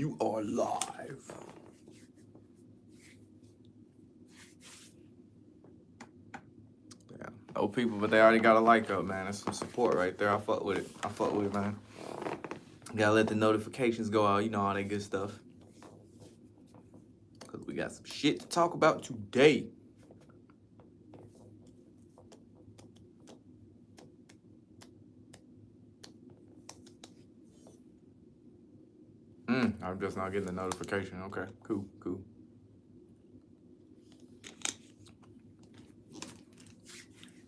You are live. Yeah, no people, but they already got a like up, man. That's some support right there. I fuck with it, man. Gotta let the notifications go out, you know, all that good stuff. Because we got some shit to talk about today. I'm just not getting the notification. Okay, cool.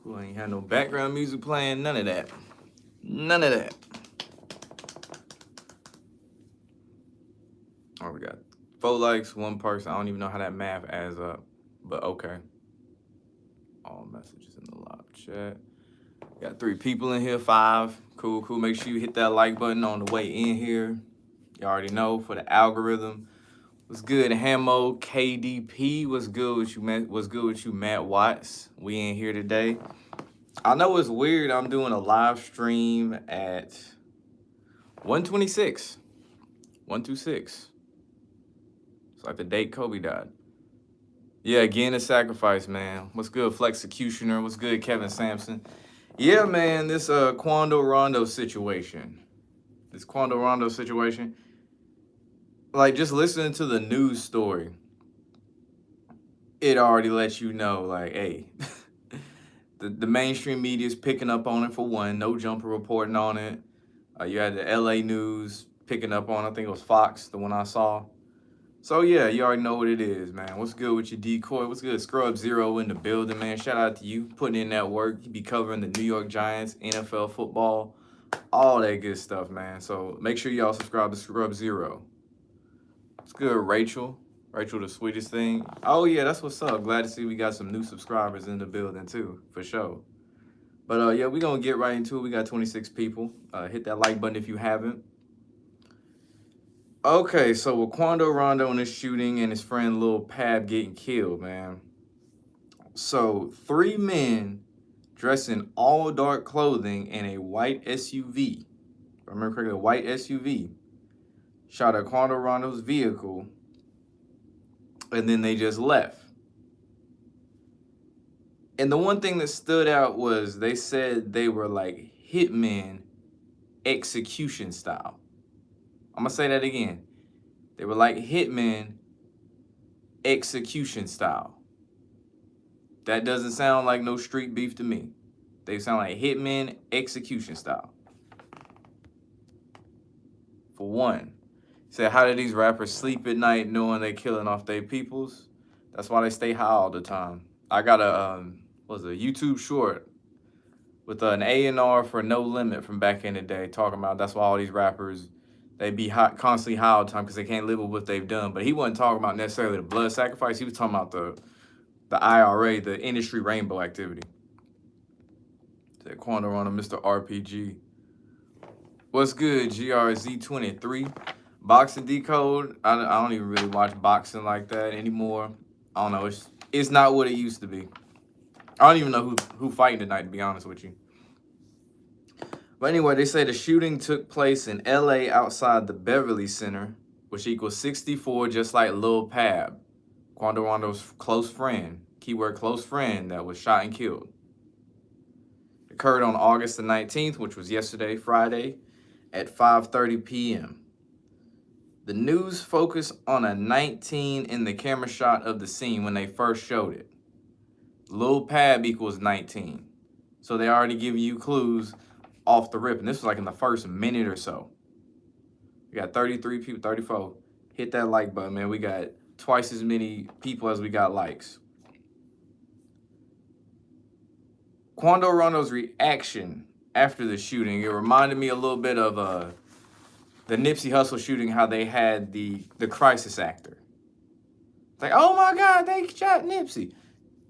Cool, I ain't had no background music playing, none of that. Oh, we got 4 likes, 1 person. I don't even know how that math adds up, but okay. All messages in the live chat. Got 3 people in here, 5. Cool. Make sure you hit that like button on the way in here. You already know for the algorithm. What's good, Hamo KDP? What's good with you, Matt Watts? We in here today. I know it's weird. I'm doing a live stream at 126. 126. It's like the date Kobe died. Yeah, again, a sacrifice, man. What's good, Flexecutioner? What's good, Kevin Sampson? Yeah, man, this Quando Rondo situation. Like, just listening to the news story, it already lets you know, like, hey, the mainstream media is picking up on it for one. No Jumper reporting on it. You had the LA News picking up on it. I think it was Fox, the one I saw. So, yeah, you already know what it is, man. What's good with your decoy? What's good? Scrub Zero in the building, man. Shout out to you putting in that work. You be covering the New York Giants, NFL football, all that good stuff, man. So make sure y'all subscribe to Scrub Zero. What's good, Rachel? Rachel, the sweetest thing. Oh, yeah, that's what's up. Glad to see we got some new subscribers in the building, too, for sure. But, yeah, we're going to get right into it. We got 26 people. Hit that like button if you haven't. Okay, so with Quando Rondo and his shooting and his friend Lil Pab getting killed, man. So 3 men dressed in all dark clothing in a white SUV, if I remember correctly, a white SUV, shot at Quando Rondo's vehicle, and then they just left. And the one thing that stood out was they said they were like hitmen execution style. I'm going to say that again. They were like hitmen execution style. That doesn't sound like no street beef to me. They sound like hitmen execution style. For one, said, how do these rappers sleep at night knowing they killing off their peoples? That's why they stay high all the time. I got a YouTube short with an A&R for No Limit from back in the day talking about that's why all these rappers, they be constantly high all the time because they can't live with what they've done. But he wasn't talking about necessarily the blood sacrifice. He was talking about the IRA, the industry rainbow activity. Said Quando Rondo, Mr. RPG. What's good, GRZ23? Boxing Decode. I don't even really watch boxing like that anymore. I don't know. It's not what it used to be. I don't even know who fighting tonight, to be honest with you. But anyway, they say the shooting took place in LA outside the Beverly Center, which equals 64, just like Lil Pab, Quando Rondo's close friend, keyword close friend, that was shot and killed. It occurred on August the 19th, which was yesterday, Friday, at 5:30 p.m. The news focused on a 19 in the camera shot of the scene when they first showed it. Lil Pab equals 19. So they already give you clues off the rip. And this was like in the first minute or so. We got 33 people, 34. Hit that like button, man. We got twice as many people as we got likes. Quando Rondo's reaction after the shooting, it reminded me a little bit of the Nipsey Hussle shooting, how they had the crisis actor. It's like, oh my God, they shot Nipsey.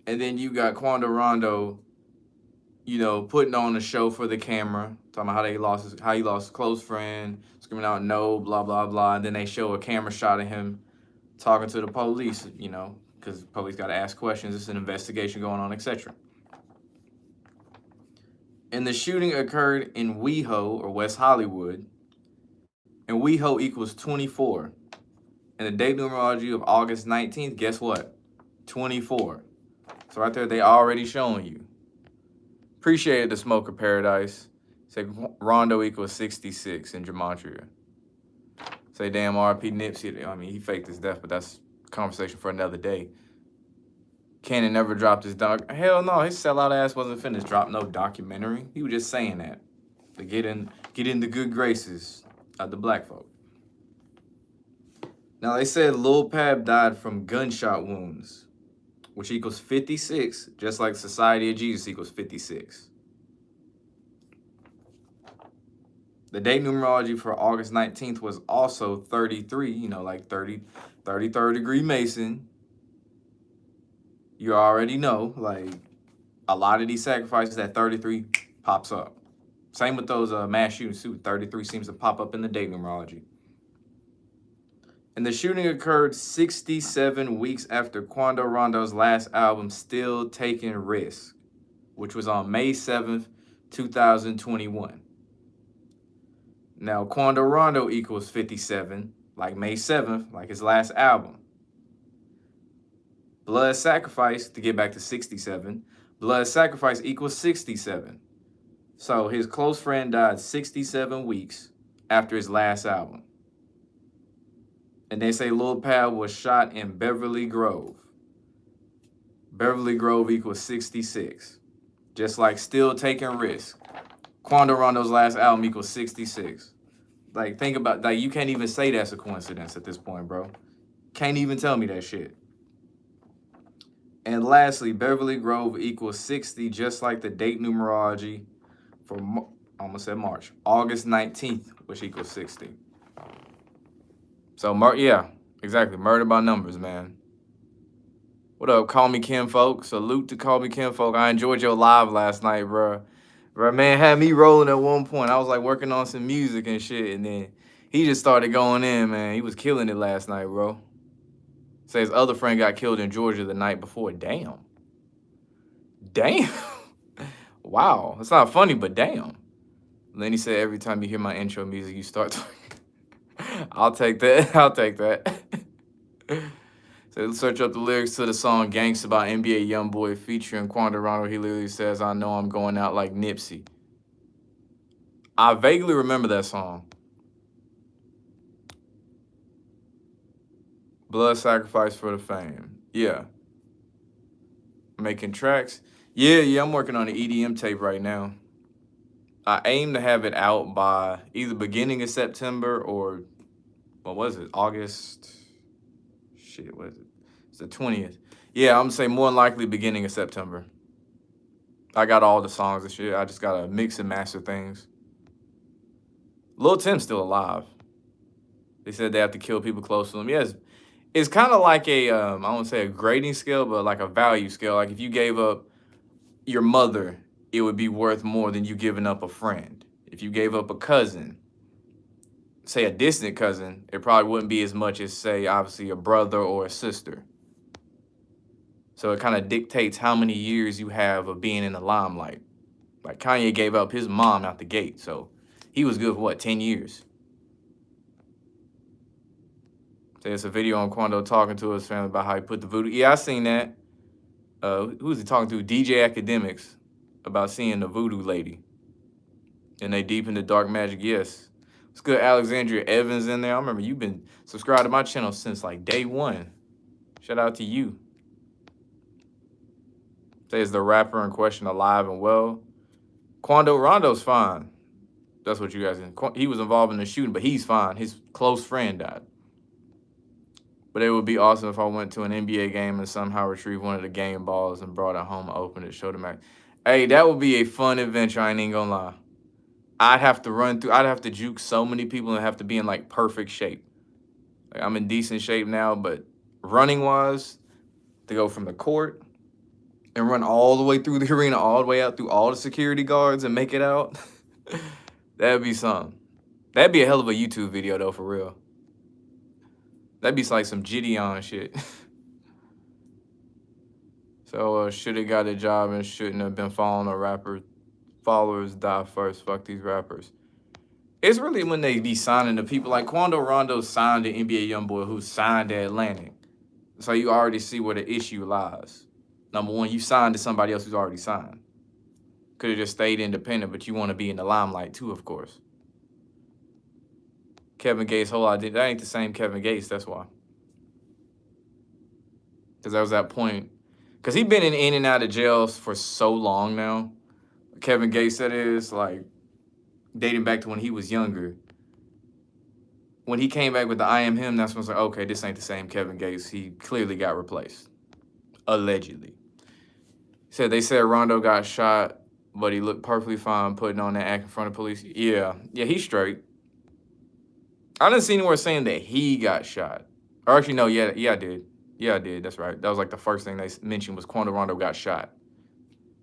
And then you got Quando Rondo, you know, putting on a show for the camera, talking about how he lost his close friend, screaming out no, blah, blah, blah. And then they show a camera shot of him talking to the police, you know, because the police got to ask questions. It's an investigation going on, etc. And the shooting occurred in WeHo, or West Hollywood. And WeHo equals 24. And the date numerology of August 19th, guess what? 24. So right there, they already showing you. Appreciated the Smoker Paradise. Say Rondo equals 66 in Gematria. Say damn RP Nipsey. I mean, he faked his death, but that's a conversation for another day. Cannon never dropped his doc. Hell no, his sellout ass wasn't finished. Drop no documentary. He was just saying that to get in the good graces of the black folk. Now they said Lil Pab died from gunshot wounds, which equals 56, just like Society of Jesus equals 56. The date numerology for August 19th was also 33, you know, like 33rd degree Mason. You already know, like, a lot of these sacrifices, that 33 pops up. Same with those mass shootings, too. 33 seems to pop up in the date numerology. And the shooting occurred 67 weeks after Quando Rondo's last album, Still Taking Risks, which was on May 7th, 2021. Now, Quando Rondo equals 57, like May 7th, like his last album. Blood Sacrifice, to get back to 67, Blood Sacrifice equals 67. So his close friend died 67 weeks after his last album. And they say Lil Pab was shot in Beverly Grove. Beverly Grove equals 66. Just like Still Taking Risks. Quando Rondo's last album equals 66. Like, think about, like, you can't even say that's a coincidence at this point, bro. Can't even tell me that shit. And lastly, Beverly Grove equals 60, just like the date numerology for, almost said March, August 19th, which equals 60. So, yeah, exactly. Murder by numbers, man. What up, Call Me Kim folk? Salute to Call Me Kim folk. I enjoyed your live last night, bro. Bro, man, had me rolling at one point. I was like working on some music and shit, and then he just started going in, man. He was killing it last night, bro. Say his other friend got killed in Georgia the night before. Damn. Damn. Wow. It's not funny, but damn. And then he said, every time you hear my intro music, you start talking. I'll take that. I'll take that. So let's search up the lyrics to the song Gangsta by NBA Youngboy featuring Quando Rondo. He literally says, I know I'm going out like Nipsey. I vaguely remember that song. Blood Sacrifice for the Fame. Yeah. Making tracks. Yeah, I'm working on an EDM tape right now. I aim to have it out by either beginning of September or, what was it, August? Shit, what is it? It's the 20th. Yeah, I'm gonna say more than likely beginning of September. I got all the songs and shit. I just gotta mix and master things. Lil Tim's still alive. They said they have to kill people close to them. Yes, it's kind of like a, I won't say a grading scale, but like a value scale. Like if you gave up your mother, it would be worth more than you giving up a friend. If you gave up a cousin, say a distant cousin, it probably wouldn't be as much as, say, obviously a brother or a sister. So it kind of dictates how many years you have of being in the limelight. Like Kanye gave up his mom out the gate, so he was good for what, 10 years? There's a video on Quando talking to his family about how he put the voodoo. Yeah, I seen that. Who was he talking to? DJ Academics, about seeing the voodoo lady. And they deep into dark magic, yes. It's good. Alexandria Evans in there. I remember you've been subscribed to my channel since like day one. Shout out to you. Says the rapper in question alive and well. Quando Rondo's fine. That's what you guys in. He was involved in the shooting, but he's fine. His close friend died. But it would be awesome if I went to an NBA game and somehow retrieved one of the game balls and brought it home, opened it, showed him. Hey, that would be a fun adventure. I ain't even gonna lie. I'd have to juke so many people and have to be in like perfect shape. Like I'm in decent shape now, but running wise, to go from the court and run all the way through the arena, all the way out through all the security guards and make it out, that'd be something. That'd be a hell of a YouTube video though, for real. That'd be like some Gideon shit. So should have got a job and shouldn't have been following a rapper. Followers die first. Fuck these rappers. It's really when they be signing the people like Quando Rondo signed the NBA YoungBoy who signed the Atlantic. So you already see where the issue lies. Number one, you signed to somebody else who's already signed. Could have just stayed independent, but you want to be in the limelight too, of course. Kevin Gates' whole idea, that ain't the same Kevin Gates, that's why. Because that was that point. Because he's been in and out of jails for so long now. Kevin Gates, that is, like, dating back to when he was younger. When he came back with the I Am Him, that's when it's like, okay, this ain't the same Kevin Gates. He clearly got replaced. Allegedly. They said Rondo got shot, but he looked perfectly fine putting on that act in front of police. Yeah, he's straight. I didn't see anywhere saying that he got shot. Or actually, no, yeah, I did. Yeah, I did. That's right. That was like the first thing they mentioned was Quando Rondo got shot.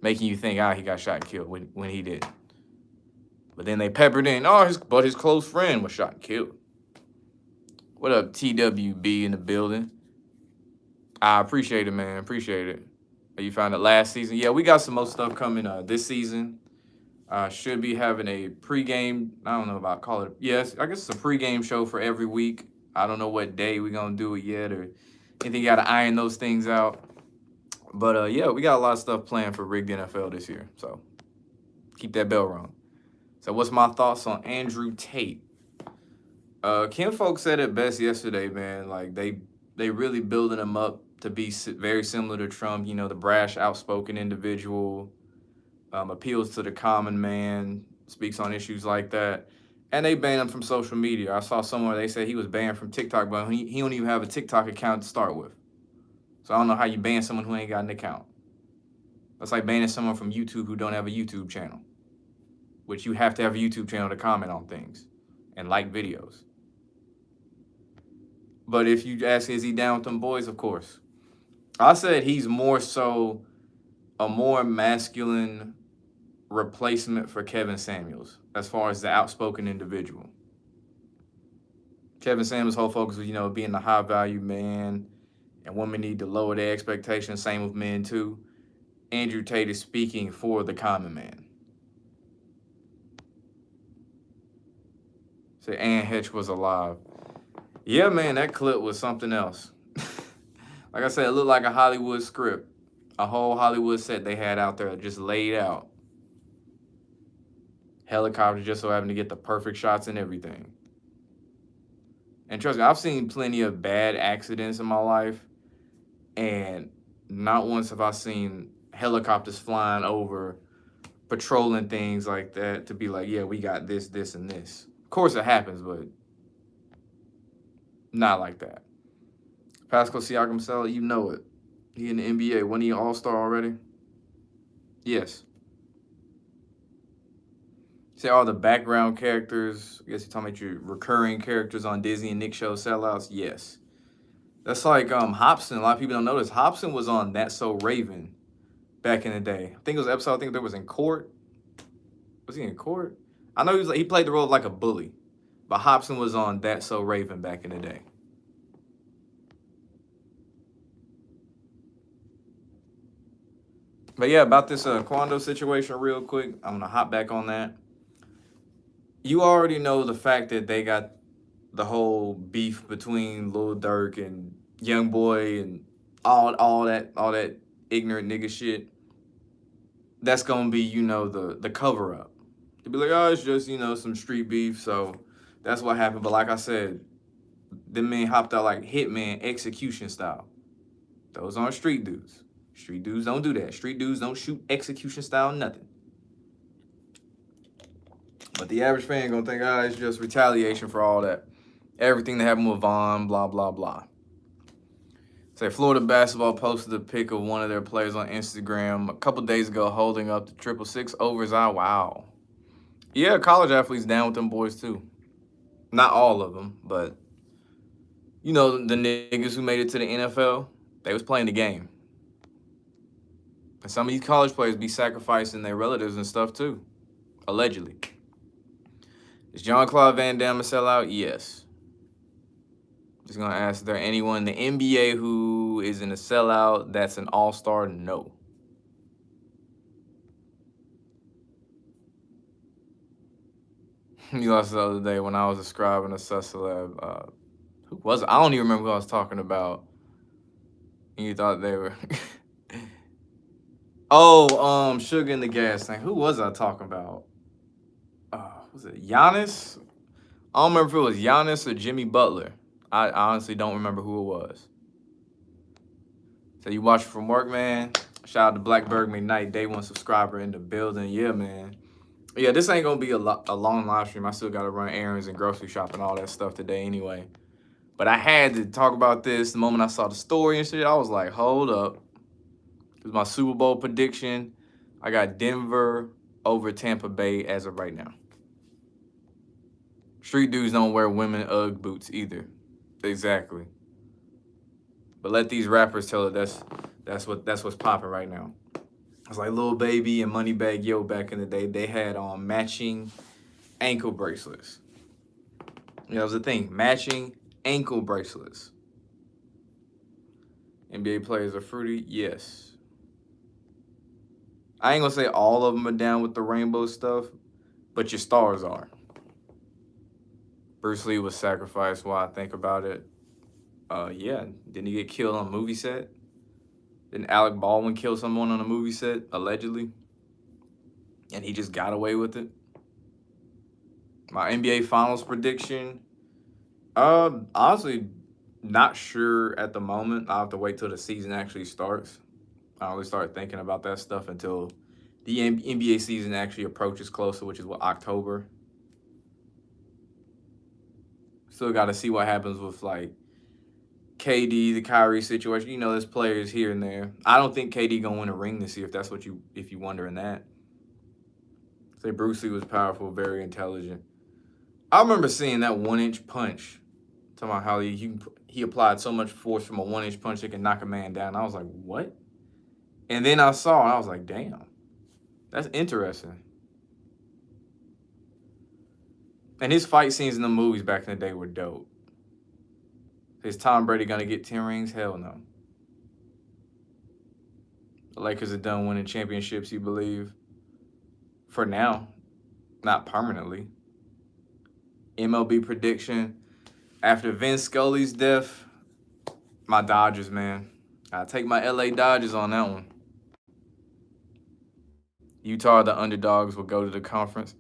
Making you think, he got shot and killed when he did. But then they peppered in, but his close friend was shot and killed. What up, TWB in the building? I appreciate it, man. Appreciate it. You found it last season? Yeah, we got some more stuff coming this season. Should be having a pregame. I don't know about call it. Yes, I guess it's a pregame show for every week. I don't know what day we're going to do it yet or anything. You got to iron those things out. But, yeah, we got a lot of stuff planned for Rigged NFL this year. So keep that bell rung. So what's my thoughts on Andrew Tate? Kim folks said it best yesterday, man. Like, they really building him up to be very similar to Trump. You know, the brash, outspoken individual, appeals to the common man, speaks on issues like that. And they banned him from social media. I saw somewhere they said he was banned from TikTok, but he don't even have a TikTok account to start with. So I don't know how you ban someone who ain't got an account. That's like banning someone from YouTube who don't have a YouTube channel, which you have to have a YouTube channel to comment on things and like videos. But if you ask, is he down with them boys? Of course. I said he's more so a more masculine replacement for Kevin Samuels as far as the outspoken individual. Kevin Samuels' whole focus was, being the high value man, and women need to lower their expectations. Same with men too. Andrew Tate is speaking for the common man. Say Ann Hetch was alive. Yeah, man, that clip was something else. Like I said, it looked like a Hollywood script. A whole Hollywood set they had out there just laid out. Helicopter just so happened to get the perfect shots and everything. And trust me, I've seen plenty of bad accidents in my life, and not once have I seen helicopters flying over, patrolling things like that to be like, yeah, we got this, this, and this. Of course it happens, but not like that. Pascal Siakam, Sell, you know it. He in the NBA. Wasn't he an all-star already? Yes. See all the background characters. I guess you're talking about your recurring characters on Disney and Nick show sellouts. Yes. That's like Hobson. A lot of people don't know this. Hobson was on That's So Raven back in the day. I think it was an episode. I think there was in court. Was he in court? I know he played the role of like a bully. But Hobson was on That's So Raven back in the day. But yeah, about this Quando situation real quick. I'm going to hop back on that. You already know the fact that they got the whole beef between Lil Durk and YoungBoy and all that ignorant nigga shit. That's going to be, the cover-up. To be like, it's just, some street beef, so that's what happened. But like I said, the men hopped out like hitman execution style. Those aren't street dudes. Street dudes don't do that. Street dudes don't shoot execution style nothing. But the average fan gonna think, it's just retaliation for all that. Everything that happened with Vaughn, blah, blah, blah. Say Florida basketball posted a pic of one of their players on Instagram a couple days ago holding up the 666 over his eye. Wow. Yeah, college athletes down with them boys too. Not all of them, but the niggas who made it to the NFL, they was playing the game. And some of these college players be sacrificing their relatives and stuff too, allegedly. Is Jean-Claude Van Damme a sellout? Yes. Just going to ask, is there anyone in the NBA who is in a sellout that's an all-star? No. You lost the other day when I was describing a sus celeb. Who was it? I don't even remember who I was talking about. And you thought they were. Oh, Sugar in the Gas thing. Who was I talking about? Was it Giannis? I don't remember if it was Giannis or Jimmy Butler. I honestly don't remember who it was. So you watch it from work, man. Shout out to Blackberg McKnight, day one subscriber in the building. Yeah, man. Yeah, this ain't gonna be a long live stream. I still gotta run errands and grocery shop and all that stuff today anyway. But I had to talk about this the moment I saw the story and shit. I was like, hold up. It was my Super Bowl prediction. I got Denver over Tampa Bay as of right now. Street dudes don't wear women Ugg boots either. Exactly. But let these rappers tell it that's what's popping right now. It's like Lil Baby and Moneybagg Yo back in the day. They had on matching ankle bracelets. You know, it was a thing. Matching ankle bracelets. NBA players are fruity? Yes. I ain't gonna say all of them are down with the rainbow stuff, but your stars are. Bruce Lee was sacrificed while I think about it. Yeah. Didn't he get killed on a movie set? Didn't Alec Baldwin kill someone on a movie set, allegedly? And he just got away with it? My NBA Finals prediction? Honestly, not sure at the moment. I'll have to wait till the season actually starts. I don't really start thinking about that stuff until the NBA season actually approaches closer, which is what, October? Still got to see what happens with, like, KD, the Kyrie situation. You know, there's players here and there. I don't think KD gonna win a ring this year, if you wondering that. Say Bruce Lee was powerful, very intelligent. I remember seeing that 1-inch punch. Talking about how he applied so much force from a 1-inch punch it can knock a man down. I was like, what? And then I saw it, I was like, damn, that's interesting. And his fight scenes in the movies back in the day were dope. Is Tom Brady gonna get 10 rings? Hell no. The Lakers are done winning championships, you believe? For now, not permanently. MLB prediction. After Vince Scully's death, my Dodgers, man. I take my LA Dodgers on that one. Utah, the underdogs, will go to the conference.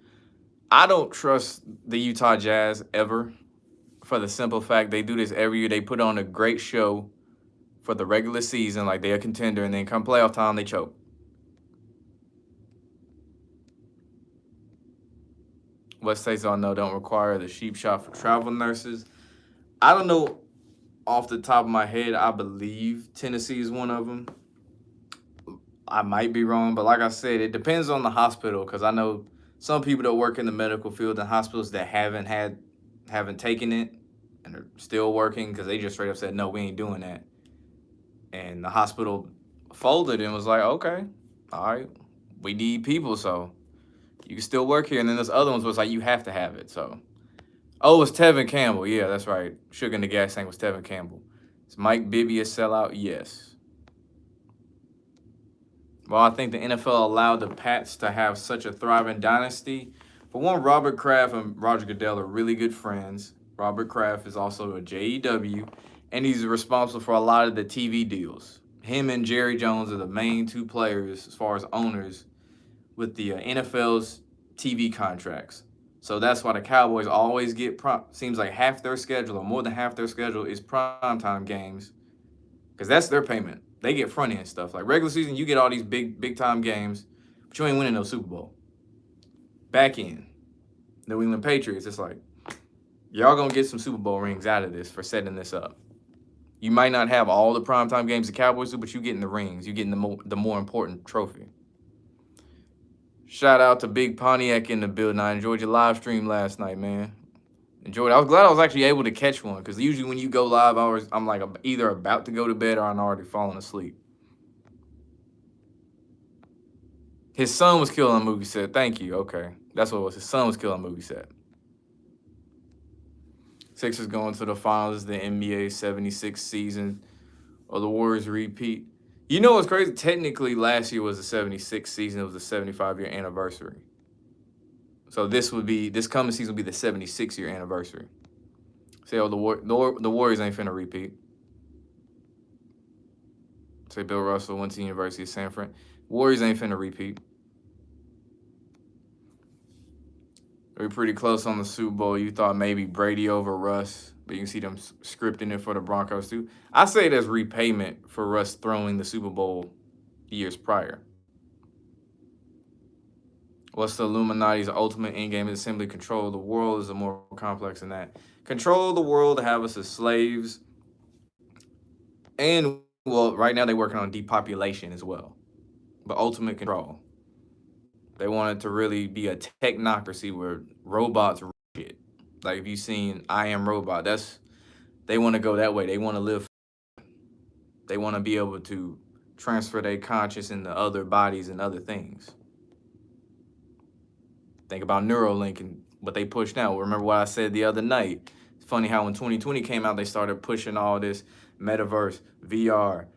I don't trust the Utah Jazz ever, for the simple fact they do this every year. They put on a great show for the regular season, like they're a contender, and then come playoff time, they choke. What states I know don't require the sheep shop for travel nurses? I don't know off the top of my head. I believe Tennessee is one of them. I might be wrong, but like I said, it depends on the hospital, because I know some people that work in the medical field in hospitals that haven't taken it and are still working because they just straight up said, no, we ain't doing that. And the hospital folded and was like, okay, all right, we need people, so you can still work here. And then there's other ones where it's like, you have to have it. So, oh, it's Tevin Campbell. Yeah, that's right. Sugar in the Gas tank was Tevin Campbell. Is Mike Bibby a sellout? Yes. Well, I think the NFL allowed the Pats to have such a thriving dynasty. For one, Robert Kraft and Roger Goodell are really good friends. Robert Kraft is also a JEW, and he's responsible for a lot of the TV deals. Him and Jerry Jones are the main two players as far as owners with the NFL's TV contracts. So that's why the Cowboys always get seems like half their schedule or more than half their schedule is primetime games, because that's their payment. They get front end stuff. Like regular season, you get all these big time games, but you ain't winning no Super Bowl. Back end, New England Patriots, it's like, y'all gonna get some Super Bowl rings out of this for setting this up. You might not have all the primetime games the Cowboys do, but you getting the rings. You getting the more important trophy. Shout out to Big Pontiac in the building. I enjoyed your live stream last night, man. Enjoyed it. I was glad I was actually able to catch one, because usually when you go live, I'm like either about to go to bed or I'm already falling asleep. His son was killed on a movie set. Thank you. Okay. That's what it was. His son was killed on a movie set. Sixers going to the finals, the NBA 76 season, or the Warriors repeat. You know what's crazy? Technically, last year was the 76 season. It was the 75-year anniversary. So this coming season will be the 76-year anniversary. Say, oh, the Warriors ain't finna repeat. Say Bill Russell went to the University of San Fran. Warriors ain't finna repeat. We're pretty close on the Super Bowl. You thought maybe Brady over Russ, but you can see them scripting it for the Broncos too. I say it as repayment for Russ throwing the Super Bowl years prior. What's the Illuminati's ultimate endgame? Is simply control the world. Is a more complex than that. Control the world, have us as slaves. And, well, right now they're working on depopulation as well. But ultimate control. They want it to really be a technocracy where robots run shit. Like if you've seen I Am Robot, they want to go that way. They want to live. They want to be able to transfer their conscious into other bodies and other things. Think about Neuralink and what they pushed out. Remember what I said the other night? It's funny how when 2020 came out, they started pushing all this metaverse, VR,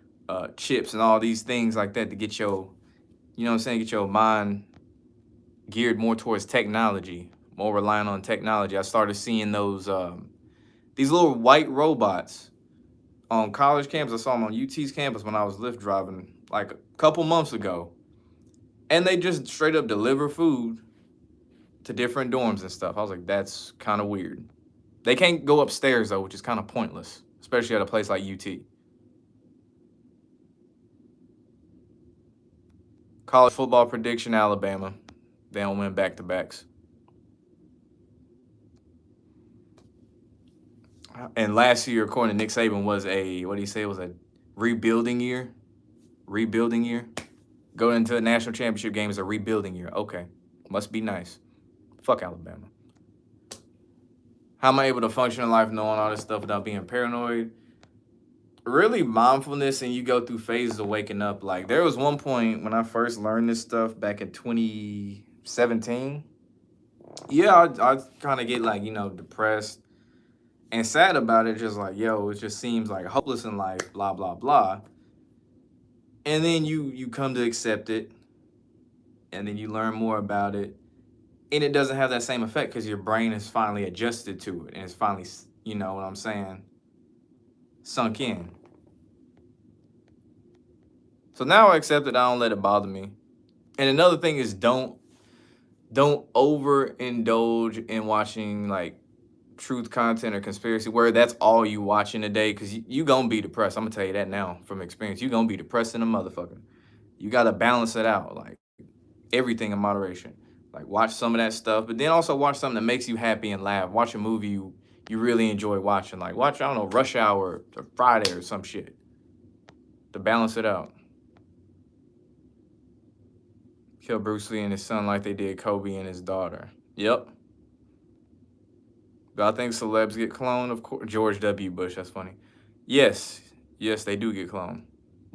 chips, and all these things like that to get your, you know what I'm saying, get your mind geared more towards technology, more reliant on technology. I started seeing those, these little white robots on college campus. I saw them on UT's campus when I was Lyft driving like a couple months ago. And they just straight up deliver food to different dorms and stuff. I was like, that's kind of weird. They can't go upstairs though, which is kind of pointless, especially at a place like UT. College football prediction, Alabama. They don't win back-to-backs. And last year, according to Nick Saban, was a rebuilding year? Rebuilding year? Going into the national championship game is a rebuilding year. Okay, must be nice. Fuck Alabama. How am I able to function in life knowing all this stuff without being paranoid? Really mindfulness, and you go through phases of waking up. Like there was one point when I first learned this stuff back in 2017. Yeah, I kind of get like, depressed and sad about it. Just like, yo, it just seems like hopeless in life, blah, blah, blah. And then you come to accept it, and then you learn more about it. And it doesn't have that same effect because your brain is finally adjusted to it. And it's finally, you know what I'm saying, sunk in. So now I accept it. I don't let it bother me. And another thing is don't overindulge in watching like truth content or conspiracy where that's all you watching a day, because you gonna be depressed. I'm gonna tell you that now from experience. You gonna be depressed in a motherfucker. You gotta balance it out, like everything in moderation. Like watch some of that stuff, but then also watch something that makes you happy and laugh. Watch a movie you really enjoy watching. Like watch, I don't know, Rush Hour or Friday or some shit to balance it out. Kill Bruce Lee and his son like they did Kobe and his daughter. Yep. Do I think celebs get cloned? Of course. George W. Bush, that's funny. Yes, they do get cloned.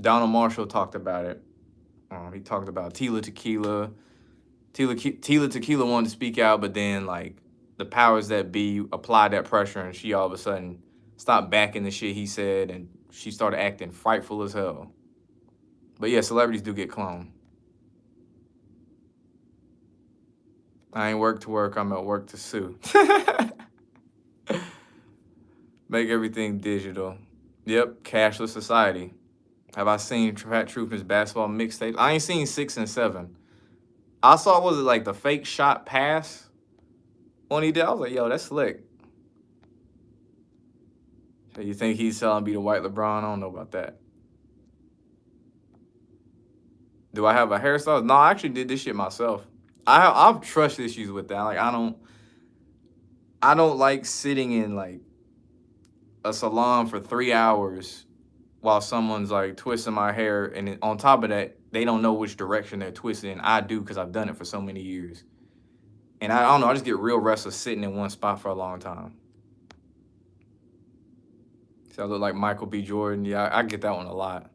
Donald Marshall talked about it. He talked about Tila Tequila. Tila Tequila wanted to speak out, but then like the powers that be applied that pressure, and she all of a sudden stopped backing the shit he said, and she started acting frightful as hell. But yeah, celebrities do get cloned. I ain't work to work, I'm at work to sue. Make everything digital. Yep, cashless society. Have I seen Pat Truthman's basketball mixtapes? I ain't seen 6 and 7. I saw, was it like the fake shot pass when he did? I was like, yo, that's slick. So you think he's selling be the white LeBron? I don't know about that. Do I have a hairstyle? No, I actually did this shit myself. I have trust issues with that. Like I don't like sitting in like a salon for 3 hours while someone's like twisting my hair, and on top of that, they don't know which direction they're twisting. I do because I've done it for so many years. And I don't know, I just get real restless sitting in one spot for a long time. So I look like Michael B. Jordan. Yeah, I get that one a lot.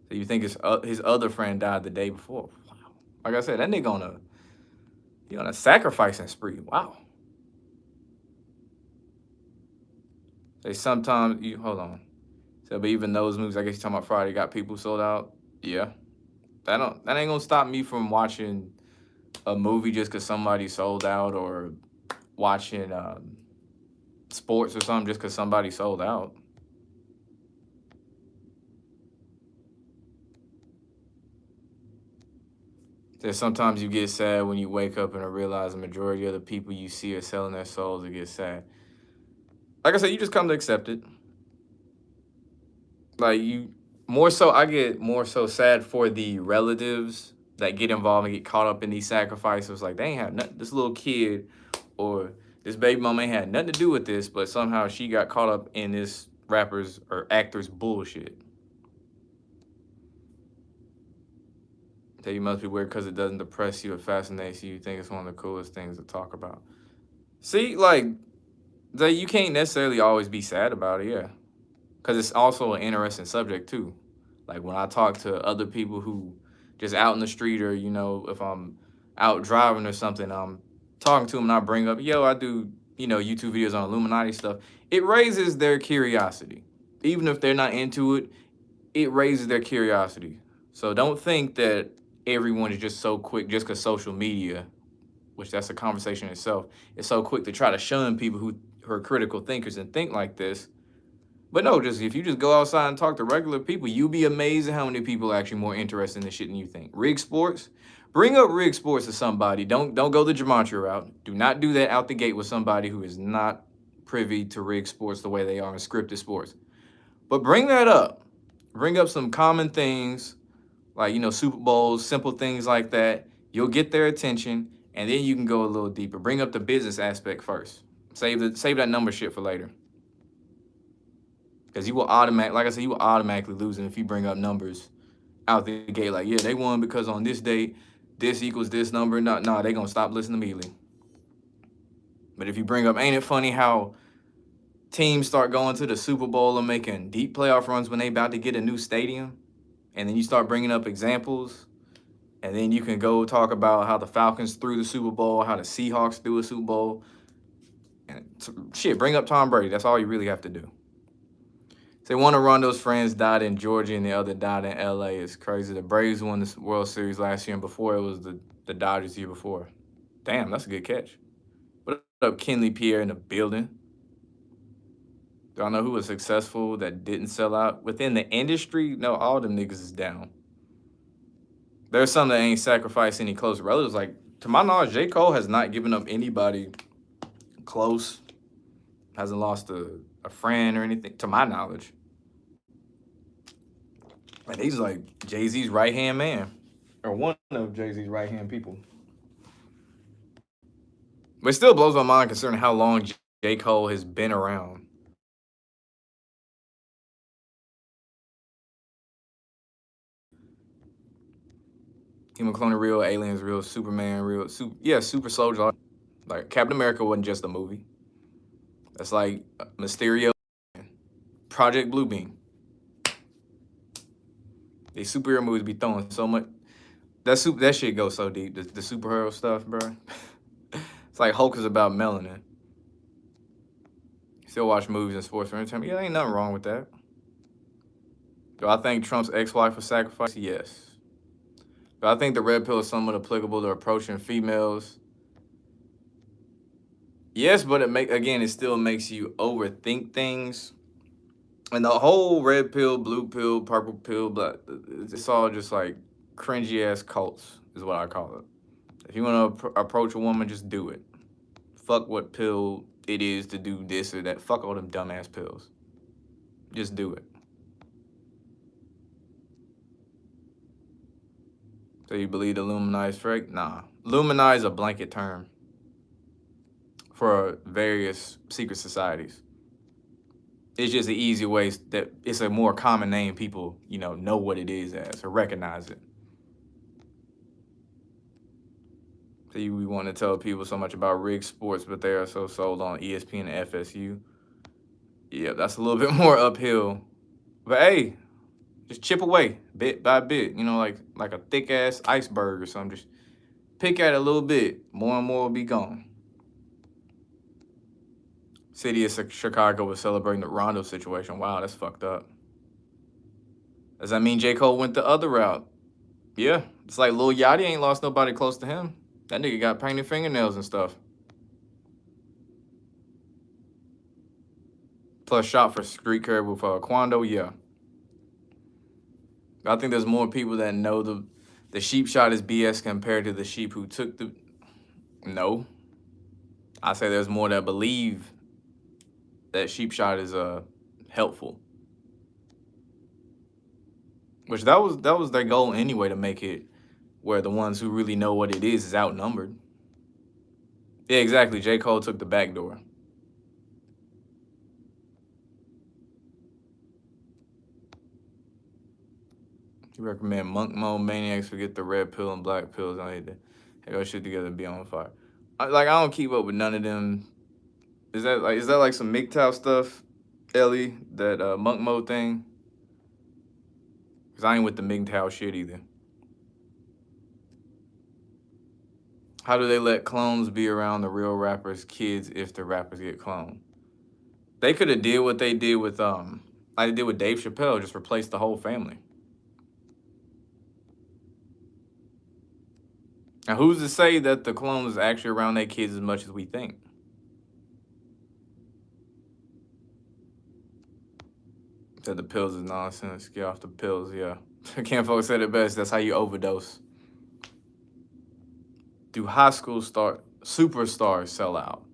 So you think his other friend died the day before? Wow. Like I said, that nigga on a sacrificing spree. Wow. They sometimes hold on. So, but even those movies, I guess you're talking about Friday, got people sold out. Yeah, that ain't gonna stop me from watching a movie just because somebody sold out, or watching sports or something just because somebody sold out. There's sometimes you get sad when you wake up and realize the majority of the people you see are selling their souls to get sad. Like I said, you just come to accept it. Like you, more so, I get more so sad for the relatives that get involved and get caught up in these sacrifices. Like they ain't have nothing. This little kid or this baby mama ain't had nothing to do with this, but somehow she got caught up in this rapper's or actor's bullshit. That you must be weird because it doesn't depress you, it fascinates you. You think it's one of the coolest things to talk about. See, like, that you can't necessarily always be sad about it, yeah. Because it's also an interesting subject, too. Like, when I talk to other people who just out in the street, or, you know, if I'm out driving or something, I'm talking to them and I bring up, yo, I do, you know, YouTube videos on Illuminati stuff. It raises their curiosity. Even if they're not into it, it raises their curiosity. So don't think that everyone is just so quick just because social media, which that's a conversation in itself, is so quick to try to shun people who are critical thinkers and think like this. But no, just if you just go outside and talk to regular people, you'll be amazed at how many people are actually more interested in this shit than you think. Rig sports, bring up rig sports to somebody. Don't go the gematria route. Do not do that out the gate with somebody who is not privy to rig sports the way they are in scripted sports. But bring that up. Bring up some common things, like, you know, Super Bowls, simple things like that. You'll get their attention, and then you can go a little deeper. Bring up the business aspect first. Save that number shit for later. Because you will like I said, you will automatically lose if you bring up numbers out the gate. Like, yeah, they won because on this date, this equals this number. No, they're going to stop listening immediately. But if you bring up, ain't it funny how teams start going to the Super Bowl and making deep playoff runs when they about to get a new stadium? And then you start bringing up examples, and then you can go talk about how the Falcons threw the Super Bowl, how the Seahawks threw a Super Bowl. And shit, bring up Tom Brady. That's all you really have to do. Say one of Rondo's friends died in Georgia and the other died in LA. It's crazy. The Braves won the World Series last year, and before it was the Dodgers the year before. Damn, that's a good catch. What up, Kenley Pierre in the building? Do I know who was successful that didn't sell out? Within the industry, no, all them niggas is down. There's some that ain't sacrificed any close relatives. Like, to my knowledge, J. Cole has not given up anybody close. Hasn't lost a friend or anything, to my knowledge. And he's like Jay-Z's right-hand man. Or one of Jay-Z's right-hand people. But it still blows my mind considering how long J. Cole has been around. Human cloning real, aliens real, Superman real, super soldier. Like Captain America wasn't just a movie. That's like Mysterio, Project Bluebeam. These superhero movies be throwing so much. That shit goes so deep. The superhero stuff, bro. It's like Hulk is about melanin. Still watch movies and sports for entertainment. Yeah, ain't nothing wrong with that. Do I think Trump's ex-wife was sacrificed? Yes. But I think the red pill is somewhat applicable to approaching females. Yes, but it still makes you overthink things. And the whole red pill, blue pill, purple pill, but it's all just like cringy ass cults is what I call it. If you want to approach a woman, just do it. Fuck what pill it is to do this or that. Fuck all them dumbass pills. Just do it. So you believe the Illuminati is fake? Nah. Illuminati is a blanket term for various secret societies. It's just an easy way that it's a more common name people, know what it is as or recognize it. So we want to tell people so much about rigged sports, but they are so sold on ESPN and FSU. Yeah, that's a little bit more uphill. But hey, just chip away bit by bit, like a thick ass iceberg or something. Just pick at it a little bit. More and more will be gone. City of Chicago was celebrating the Rondo situation. Wow, that's fucked up. Does that mean J. Cole went the other route? Yeah. It's like Lil Yachty ain't lost nobody close to him. That nigga got painted fingernails and stuff. Plus shot for street cred with Quando, yeah. I think there's more people that know the sheep shot is BS compared to the sheep who took the... No. I say there's more that believe that sheep shot is helpful. Which that was their goal anyway, to make it where the ones who really know what it is outnumbered. Yeah, exactly. J. Cole took the back door. You recommend monk mode, maniacs forget the red pill and black pills. I need to have those shit together and be on fire. I don't keep up with none of them. Is that like some MGTOW stuff, Ellie? That monk mode thing? Cause I ain't with the MGTOW shit either. How do they let clones be around the real rappers' kids if the rappers get cloned? They could have did what they did with like they did with Dave Chappelle, just replace the whole family. Now, who's to say that the clone is actually around their kids as much as we think? Said the pills is nonsense. Get off the pills, yeah. Ken Folks said it best. That's how you overdose. Do high school superstars sell out?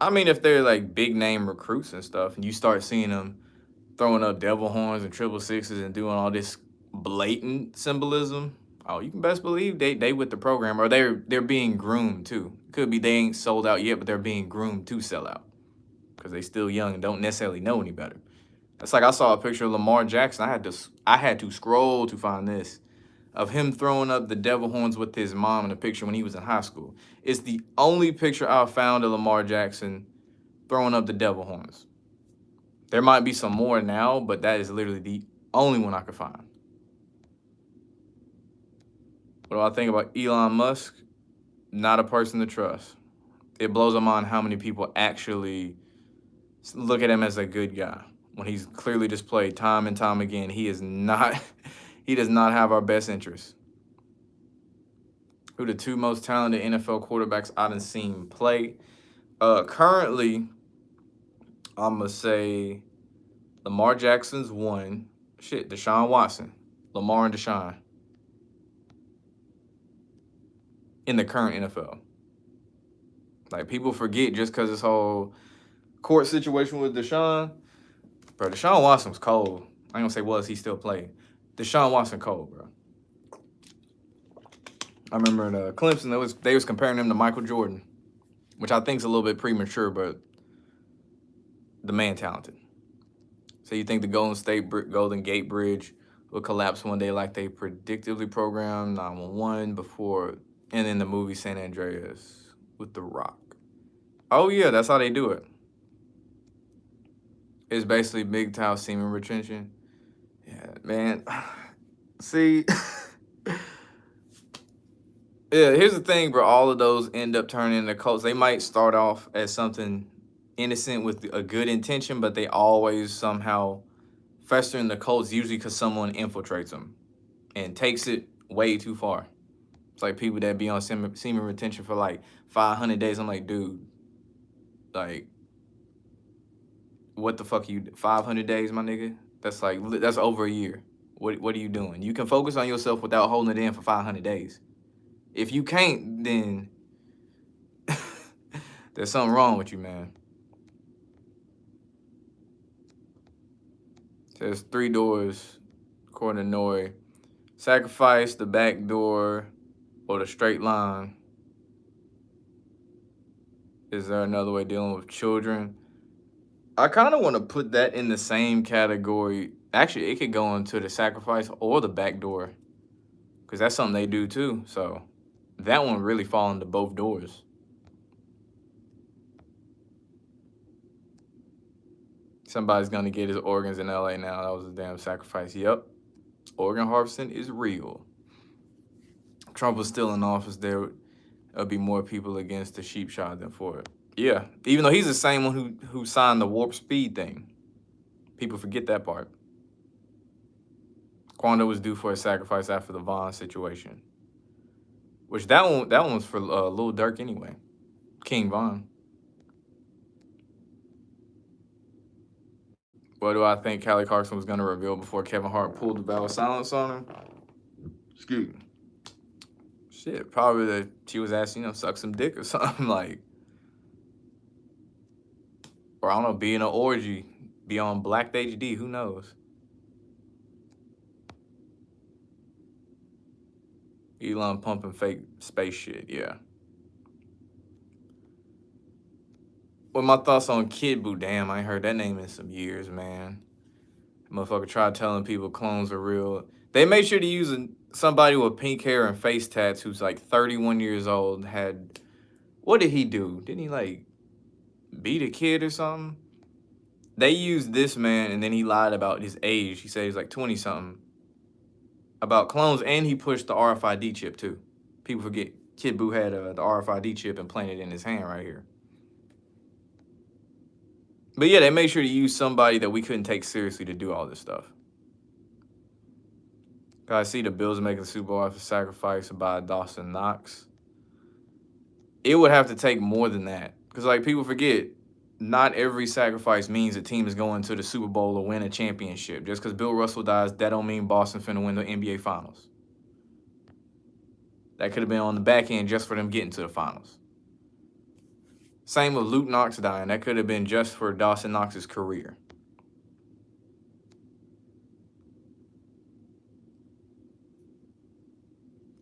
I mean, if they're like big name recruits and stuff, and you start seeing them throwing up devil horns and 666s and doing all this blatant symbolism, oh, you can best believe they with the program, or they're being groomed too. Could be they ain't sold out yet, but they're being groomed to sell out because they still young and don't necessarily know any better. That's like I saw a picture of Lamar Jackson. I had to scroll to find this, of him throwing up the devil horns with his mom in a picture when he was in high school. It's the only picture I found of Lamar Jackson throwing up the devil horns. There might be some more now, but that is literally the only one I could find. What do I think about Elon Musk? Not a person to trust. It blows my mind how many people actually look at him as a good guy when he's clearly displayed time and time again he is not he does not have our best interests. Who the two most talented NFL quarterbacks I done seen play? Currently, I'm gonna say Lamar Jackson's one. Shit, Deshaun Watson. Lamar and Deshaun. In the current NFL. Like, people forget just because this whole court situation with Deshaun. Bro, Deshaun Watson was cold. I ain't gonna say was, he still played. Deshaun Watson cold, bro. I remember in Clemson, they was comparing him to Michael Jordan, which I think is a little bit premature, but the man talented. So you think the Golden Gate Bridge will collapse one day like they predictably programmed 911 before, and in the movie San Andreas with The Rock. Oh yeah, that's how they do it. It's basically MGTOW semen retention. Yeah, man. See, yeah, here's the thing, bro. All of those end up turning into cults. They might start off as something innocent with a good intention, but they always somehow fester in the cults, usually because someone infiltrates them and takes it way too far. It's like people that be on semen retention for like 500 days. I'm like, dude, like, what the fuck 500 days, my nigga? That's over a year. What are you doing? You can focus on yourself without holding it in for 500 days. If you can't, then there's something wrong with you, man. There's 3 doors, according to Nori. Sacrifice, the back door, or the straight line. Is there another way dealing with children? I kind of want to put that in the same category. Actually, it could go into the sacrifice or the back door, because that's something they do too. So that one really fall into both doors. Somebody's going to get his organs in LA now. That was a damn sacrifice. Yep. Organ harvesting is real. Trump was still in office, there would be more people against the sheep shot than for it. Yeah, even though he's the same one who signed the warp speed thing. People forget that part. Quando was due for a sacrifice after the Vaughn situation. Which that one was for Lil Durk anyway. King Von. What do I think Callie Clarkson was gonna reveal before Kevin Hart pulled the vow of silence on him? Excuse me. Shit, probably that she was asking, suck some dick or something like, or I don't know, be in an orgy, be on Black HD, who knows? Elon pumping fake space shit, yeah. What my thoughts on Kid Buu? Damn, I ain't heard that name in some years, man. Motherfucker tried telling people clones are real. They made sure to use somebody with pink hair and face tats who's like 31 years old. What did he do? Didn't he like beat a kid or something? They used this man and then he lied about his age. He said he's like 20 something. About clones, and he pushed the RFID chip too. People forget Kid Buu had the RFID chip implanted in his hand right here. But yeah, they made sure to use somebody that we couldn't take seriously to do all this stuff. I see the Bills making the Super Bowl after sacrifice by Dawson Knox. It would have to take more than that. Because, like, people forget, not every sacrifice means a team is going to the Super Bowl or win a championship. Just because Bill Russell dies, that don't mean Boston finna win the NBA Finals. That could have been on the back end just for them getting to the finals. Same with Luke Knox dying. That could have been just for Dawson Knox's career.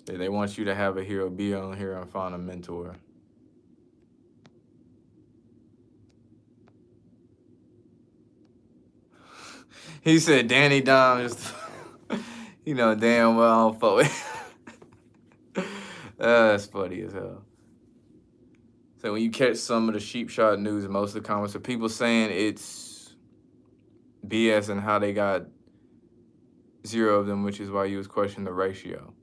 They want you to have a hero, be on hero, and find a mentor. He said Danny Dom just, damn well I'm fuck with. That's funny as hell. So when you catch some of the sheep shot news, most of the comments are people saying it's BS and how they got 0 of them, which is why you was questioning the ratio.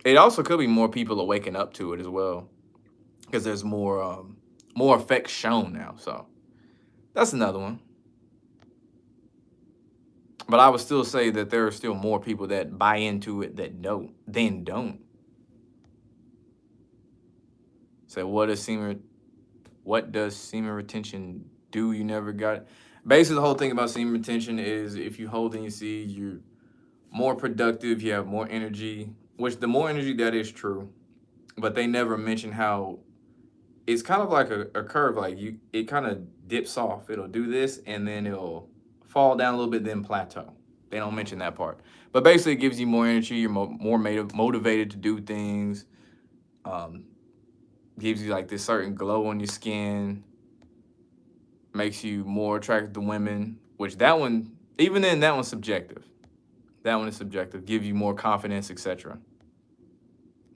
It also could be more people are waking up to it as well, because there's more effects shown now. So that's another one. But I would still say that there are still more people that buy into it that don't. So what does semen retention do? You never got it. Basically, the whole thing about semen retention is if you hold in your seed, you're more productive, you have more energy, which the more energy, that is true. But they never mention how it's kind of like a curve. Like it kind of dips off. It'll do this and then it'll fall down a little bit, then plateau. They don't mention that part. But basically, it gives you more energy. You're more motivated to do things. Gives you like this certain glow on your skin. Makes you more attractive to women. Which that one, even then, that one's subjective. That one is subjective. Give you more confidence, etc.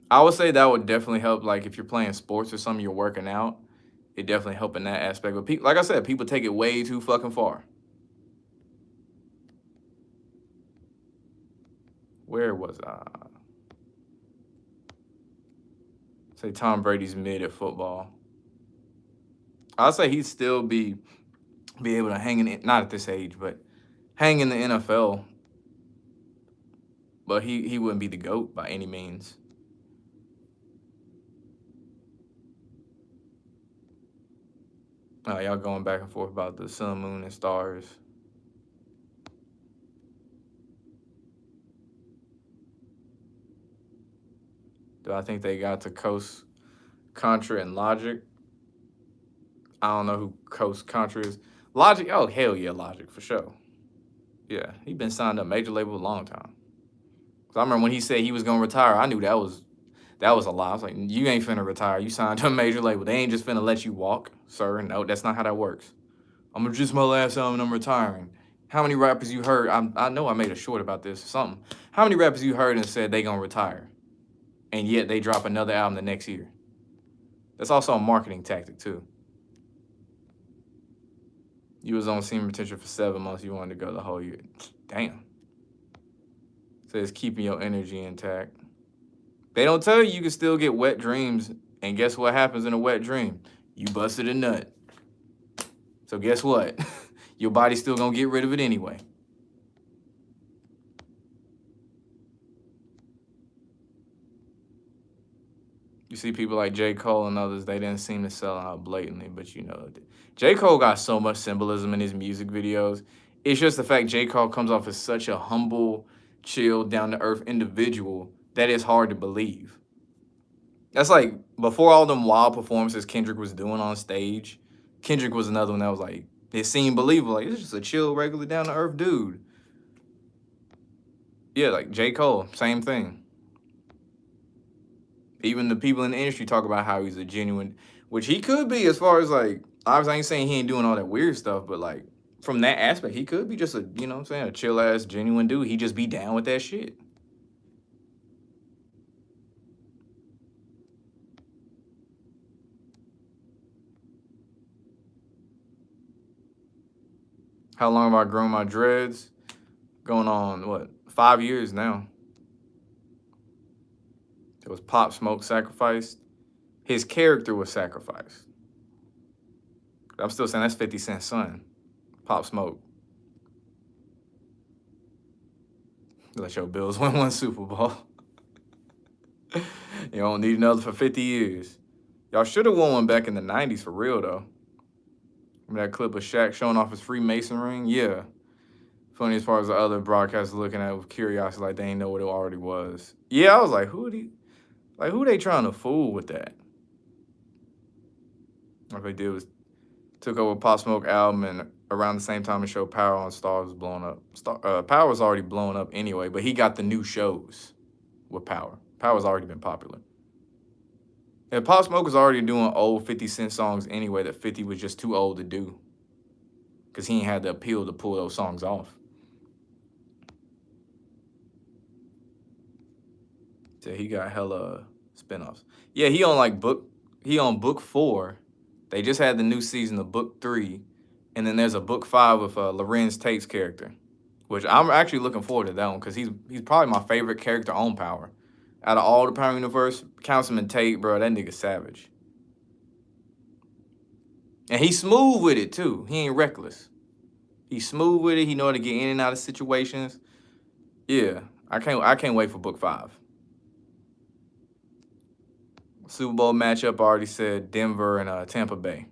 I would say that would definitely help. Like if you're playing sports or something, you're working out. It definitely help in that aspect. But like I said, people take it way too fucking far. Where was I? Say Tom Brady's mid at football. I'll say he'd still be able to hang in, not at this age, but hang in the NFL. But he wouldn't be the GOAT by any means. Y'all going back and forth about the sun, moon, and stars. Do I think they got to Coast, Contra, and Logic? I don't know who Coast, Contra is. Logic? Oh, hell yeah, Logic, for sure. Yeah, he been signed up major label a long time. Cause I remember when he said he was gonna retire, I knew that was a lie. I was like, you ain't finna retire. You signed to a major label. They ain't just finna let you walk, sir. No, that's not how that works. I'm gonna just my last album and I'm retiring. How many rappers you heard? I know I made a short about this or something. How many rappers you heard and said they gonna retire? And yet they drop another album the next year. That's also a marketing tactic too. You was on semen retention for 7 months. You wanted to go the whole year. Damn. Says keeping your energy intact. They don't tell you can still get wet dreams. And guess what happens in a wet dream? You busted a nut. So guess what? Your body's still gonna get rid of it anyway. You see people like J. Cole and others, they didn't seem to sell out blatantly, but you know, J. Cole got so much symbolism in his music videos. It's just the fact J. Cole comes off as such a humble, chill, down-to-earth individual that it's hard to believe. That's like, before all them wild performances Kendrick was doing on stage, Kendrick was another one that was like, it seemed believable. Like, it's just a chill, regular, down-to-earth dude. Yeah, like J. Cole, same thing. Even the people in the industry talk about how he's a genuine, which he could be, as far as like, obviously I ain't saying he ain't doing all that weird stuff, but like, from that aspect, he could be just a, you know what I'm saying, a chill ass, genuine dude. He just be down with that shit. How long have I grown my dreads? Going on, what, 5 years now. It was Pop Smoke sacrificed. His character was sacrificed. I'm still saying that's 50 Cent's son, Pop Smoke. Let your Bills win one Super Bowl. You don't need another for 50 years. Y'all should have won one back in the 90s for real, though. Remember that clip of Shaq showing off his Freemason ring? Yeah. Funny as far as the other broadcasters looking at it with curiosity, like they ain't know what it already was. Yeah, I was like, who they trying to fool with that? What they did was took over Pop Smoke album, and around the same time the show Power on Stars was blowing up. Power was already blowing up anyway, but he got the new shows with Power. Power's already been popular. And Pop Smoke was already doing old 50 Cent songs anyway that 50 was just too old to do. Because he ain't had the appeal to pull those songs off. So he got hella spinoffs. Yeah, he on book 4. They just had the new season of book 3. And then there's a book 5 with Lorenz Tate's character. Which I'm actually looking forward to that one, because he's probably my favorite character on Power. Out of all the Power Universe, Councilman Tate, bro, that nigga savage. And he's smooth with it, too. He ain't reckless. He's smooth with it. He know how to get in and out of situations. Yeah, I can't wait for book 5. Super Bowl matchup, I already said Denver and Tampa Bay.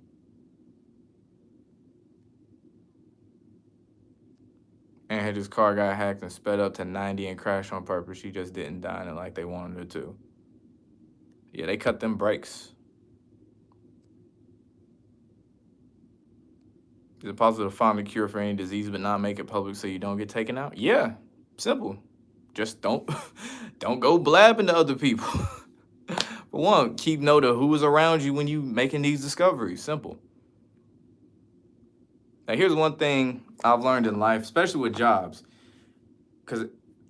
And his car got hacked and sped up to 90 and crashed on purpose. She just didn't die in it like they wanted her to. Yeah, they cut them brakes. Is it possible to find a cure for any disease but not make it public so you don't get taken out? Yeah, simple. Just don't go blabbing to other people. For one, keep note of who is around you when you making these discoveries. Simple. Now, here's one thing I've learned in life, especially with jobs. Because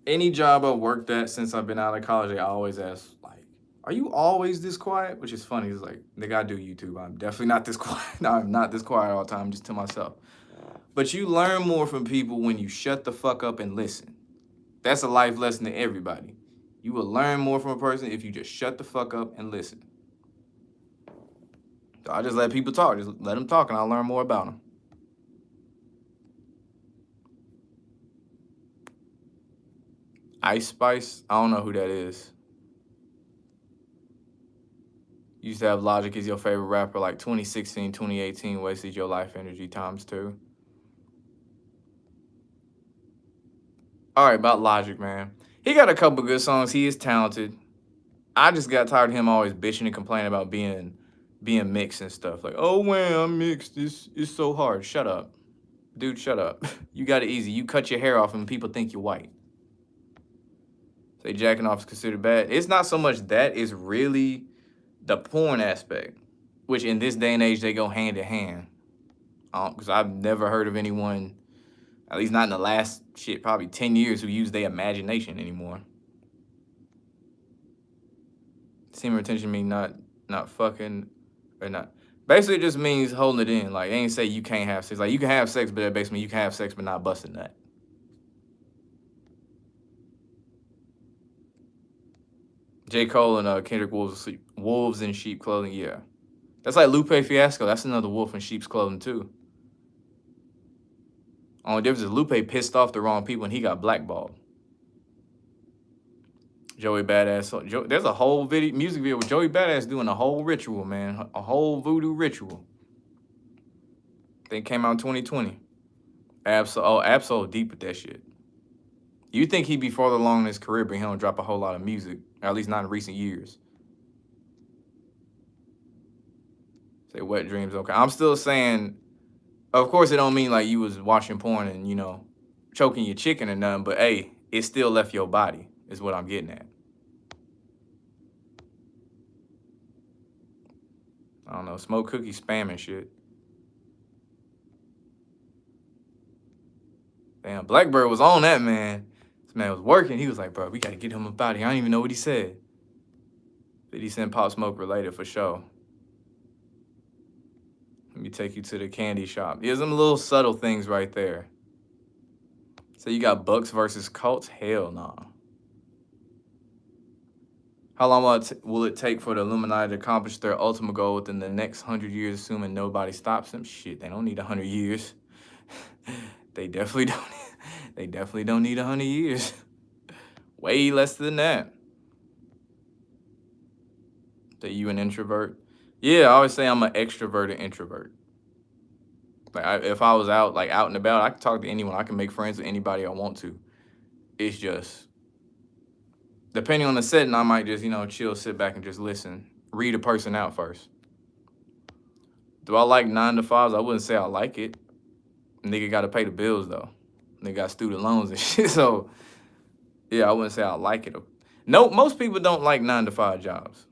any job I've worked at since I've been out of college, they always ask, like, are you always this quiet? Which is funny. It's like, nigga, I do YouTube. I'm definitely not this quiet. No, I'm not this quiet all the time, just to myself. But you learn more from people when you shut the fuck up and listen. That's a life lesson to everybody. You will learn more from a person if you just shut the fuck up and listen. So I just let people talk. Just let them talk and I'll learn more about them. Ice Spice? I don't know who that is. You used to have Logic as your favorite rapper, like 2016, 2018, wasted your life energy ×2. All right, about Logic, man. He got a couple good songs. He is talented. I just got tired of him always bitching and complaining about being mixed and stuff. Like, oh, man, I'm mixed. It's so hard. Shut up. Dude, shut up. You got it easy. You cut your hair off and people think you're white. Say jacking off is considered bad. It's not so much that. It's really the porn aspect, which in this day and age, they go hand in hand. Because I've never heard of anyone, at least not in the last, probably 10 years, who use their imagination anymore. Semen retention mean not fucking or not. Basically, it just means holding it in. Like, they ain't say you can't have sex. Like, you can have sex, but that basically you can have sex but not busting that. J. Cole and Kendrick wolves in sheep clothing, yeah. That's like Lupe Fiasco. That's another wolf in sheep's clothing, too. Only difference is Lupe pissed off the wrong people and he got blackballed. Joey Badass. So there's a whole music video with Joey Badass doing a whole ritual, man. A whole voodoo ritual. I think it came out in 2020. Absol deep with that shit. You think he'd be farther along in his career, but he don't drop a whole lot of music, or at least not in recent years. Say wet dreams, okay. I'm still saying, of course, it don't mean like you was watching porn and, you know, choking your chicken or nothing, but hey, it still left your body, is what I'm getting at. I don't know, smoke cookie spam and shit. Damn, Blackbird was on that, man. This man was working. He was like, bro, we gotta get him up out of here. I don't even know what he said. 50 Cent Pop Smoke related for sure. Let me take you to the candy shop. There's some little subtle things right there. So you got Bucks versus Colts? Hell nah. How long will it take for the Illuminati to accomplish their ultimate goal within the next 100 years, assuming nobody stops them? Shit, they don't need 100 years. They definitely don't. They definitely don't need 100 years. Way less than that. That you an introvert? Yeah, I always say I'm an extroverted introvert. Like if I was out and about, I can talk to anyone. I can make friends with anybody I want to. It's just depending on the setting, I might just, you know, chill, sit back and just listen. Read a person out first. Do I like 9 to 5s? I wouldn't say I like it. Nigga got to pay the bills though. Nigga got student loans and shit. So yeah, I wouldn't say I like it. No, most people don't like 9 to 5 jobs.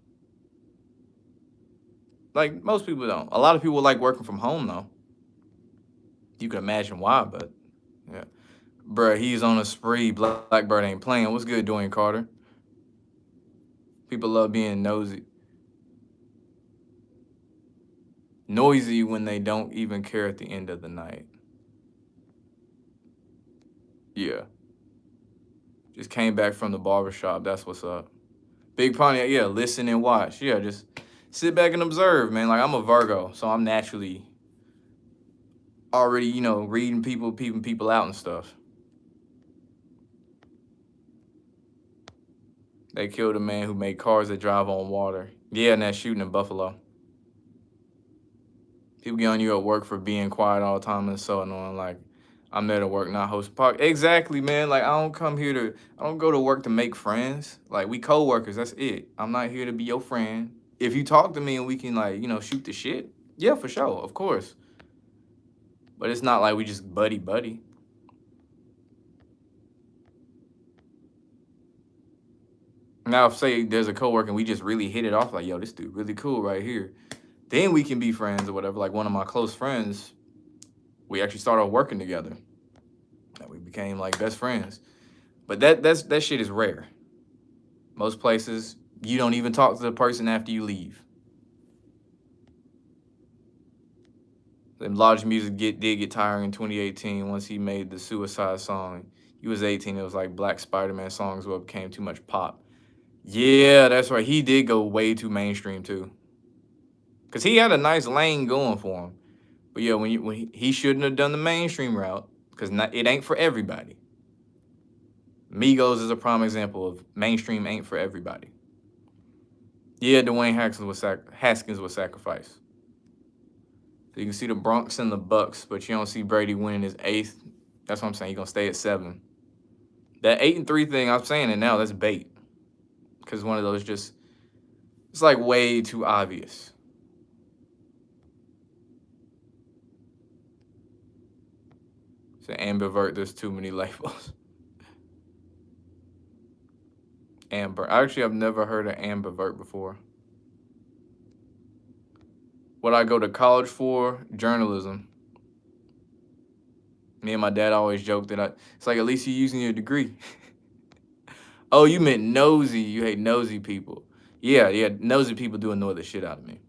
Like most people don't. A lot of people like working from home though. You can imagine why, but yeah. Bruh, he's on a spree. Blackbird ain't playing. What's good, Dwayne Carter? People love being nosy. Noisy when they don't even care at the end of the night. Yeah. Just came back from the barbershop. That's what's up. Big Pontiac, yeah, listen and watch. Yeah, just sit back and observe, man. Like, I'm a Virgo, so I'm naturally already, you know, reading people, peeping people out and stuff. They killed a man who made cars that drive on water. Yeah, and that shooting in Buffalo. People get on you at work for being quiet all the time and so annoying. Like, I'm there to work, not host park. Exactly, man. Like, I don't go to work to make friends. Like, we co-workers, that's it. I'm not here to be your friend. If you talk to me and we can, like, you know, shoot the shit, yeah, for sure, of course. But it's not like we just buddy. Now, if say there's a coworker and we just really hit it off, like, yo, this dude really cool right here, then we can be friends or whatever. Like one of my close friends, we actually started working together. And we became like best friends. But that shit is rare. Most places, you don't even talk to the person after you leave. Logic music did get tiring in 2018 once he made the Suicide song. He was 18. It was like Black Spider-Man songs what became too much pop. Yeah, that's right. He did go way too mainstream too. Cause he had a nice lane going for him. But yeah, when he shouldn't have done the mainstream route, because it ain't for everybody. Migos is a prime example of mainstream ain't for everybody. Yeah, Dwayne Haskins was sacrificed. So you can see the Bronx and the Bucks, but you don't see Brady winning his 8th. That's what I'm saying. He's gonna stay at 7. That 8-3 thing, I'm saying it now, that's bait. Because one of those it's like way too obvious. It's an ambivert, there's too many labels. Amber. Actually, I've never heard of ambivert before. What I go to college for? Journalism. Me and my dad always joke that it's like, at least you're using your degree. Oh, you meant nosy. You hate nosy people. Yeah, nosy people do annoy the shit out of me.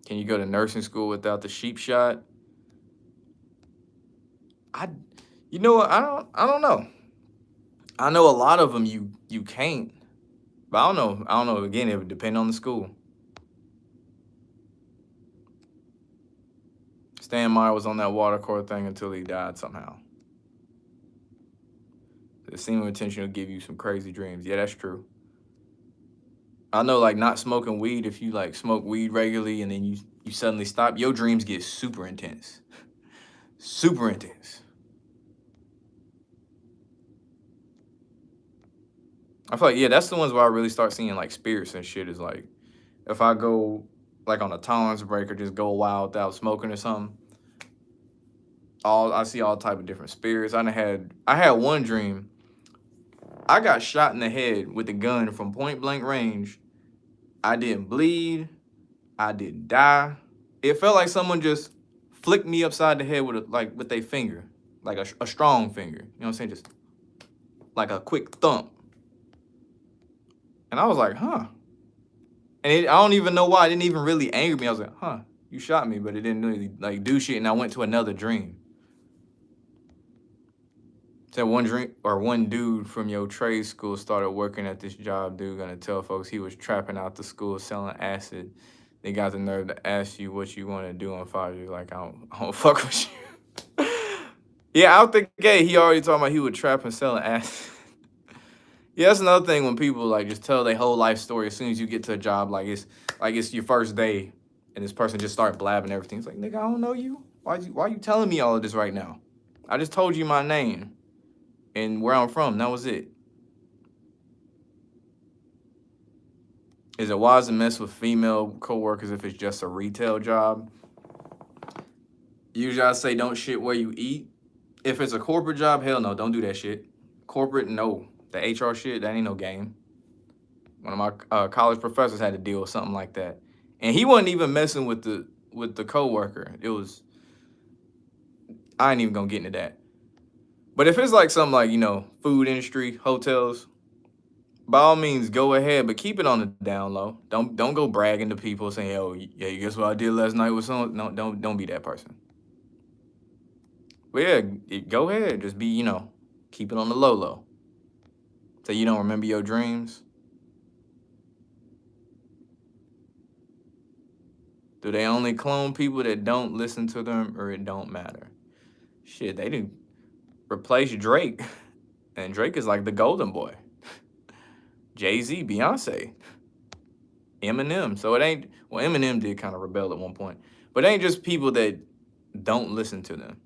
Can you go to nursing school without the sheep shot? You know what? I don't know. I know a lot of them you can't. But I don't know. Again, it would depend on the school. Stan Meyer was on that water court thing until he died somehow. The semen retention will give you some crazy dreams. Yeah, that's true. I know, like, not smoking weed, if you, like, smoke weed regularly and then you suddenly stop, your dreams get super intense. Super intense. I feel like, yeah, that's the ones where I really start seeing, like, spirits and shit is, like, if I go, like, on a tolerance break or just go wild without smoking or something, I see all type of different spirits. I had one dream. I got shot in the head with a gun from point blank range. I didn't bleed. I didn't die. It felt like someone just flicked me upside the head with their finger, like a strong finger. You know what I'm saying? Just like a quick thump. And I was like, huh. And I don't even know why. It didn't even really anger me. I was like, huh, you shot me, but it didn't really like do shit. And I went to another dream. Said one dude from your trade school started working at this job. Dude gonna tell folks he was trapping out the school selling acid. They got the nerve to ask you what you want to do in 5 years. Like, I don't fuck with you. Yeah, out the gate, he already talking about he would trap and selling acid. Yeah, that's another thing when people like just tell their whole life story as soon as you get to a job, like it's your first day, and this person just start blabbing everything. It's like, nigga, I don't know you. Why you telling me all of this right now? I just told you my name and where I'm from. That was it. Is it wise to mess with female coworkers if it's just a retail job? Usually I say don't shit where you eat. If it's a corporate job, hell no, don't do that shit. Corporate, no. The HR shit, that ain't no game. One of my college professors had to deal with something like that. And he wasn't even messing with the coworker. It was, I ain't even gonna get into that. But if it's like something like, food industry, hotels, by all means, go ahead, but keep it on the down low. Don't go bragging to people saying, "Oh, yeah, you guess what I did last night with someone." No, don't be that person. But yeah, go ahead, just be, keep it on the low. So you don't remember your dreams. Do they only clone people that don't listen to them, or it don't matter? Shit, they didn't replace Drake, and Drake is like the golden boy. Jay-Z, Beyonce, Eminem. So it ain't, well, Eminem did kind of rebel at one point, but it ain't just people that don't listen to them.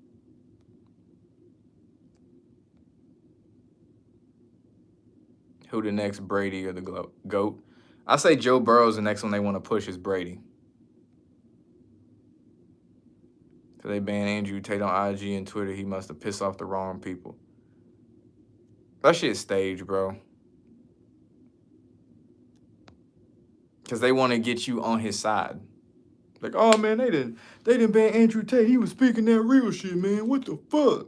Who the next, Brady or the GOAT? I say Joe Burrow's the next one they want to push is Brady. So they banned Andrew Tate on IG and Twitter. He must have pissed off the wrong people. That shit's staged, bro. Because they want to get you on his side. Like, oh man, they didn't ban Andrew Tate. He was speaking that real shit, man. What the fuck?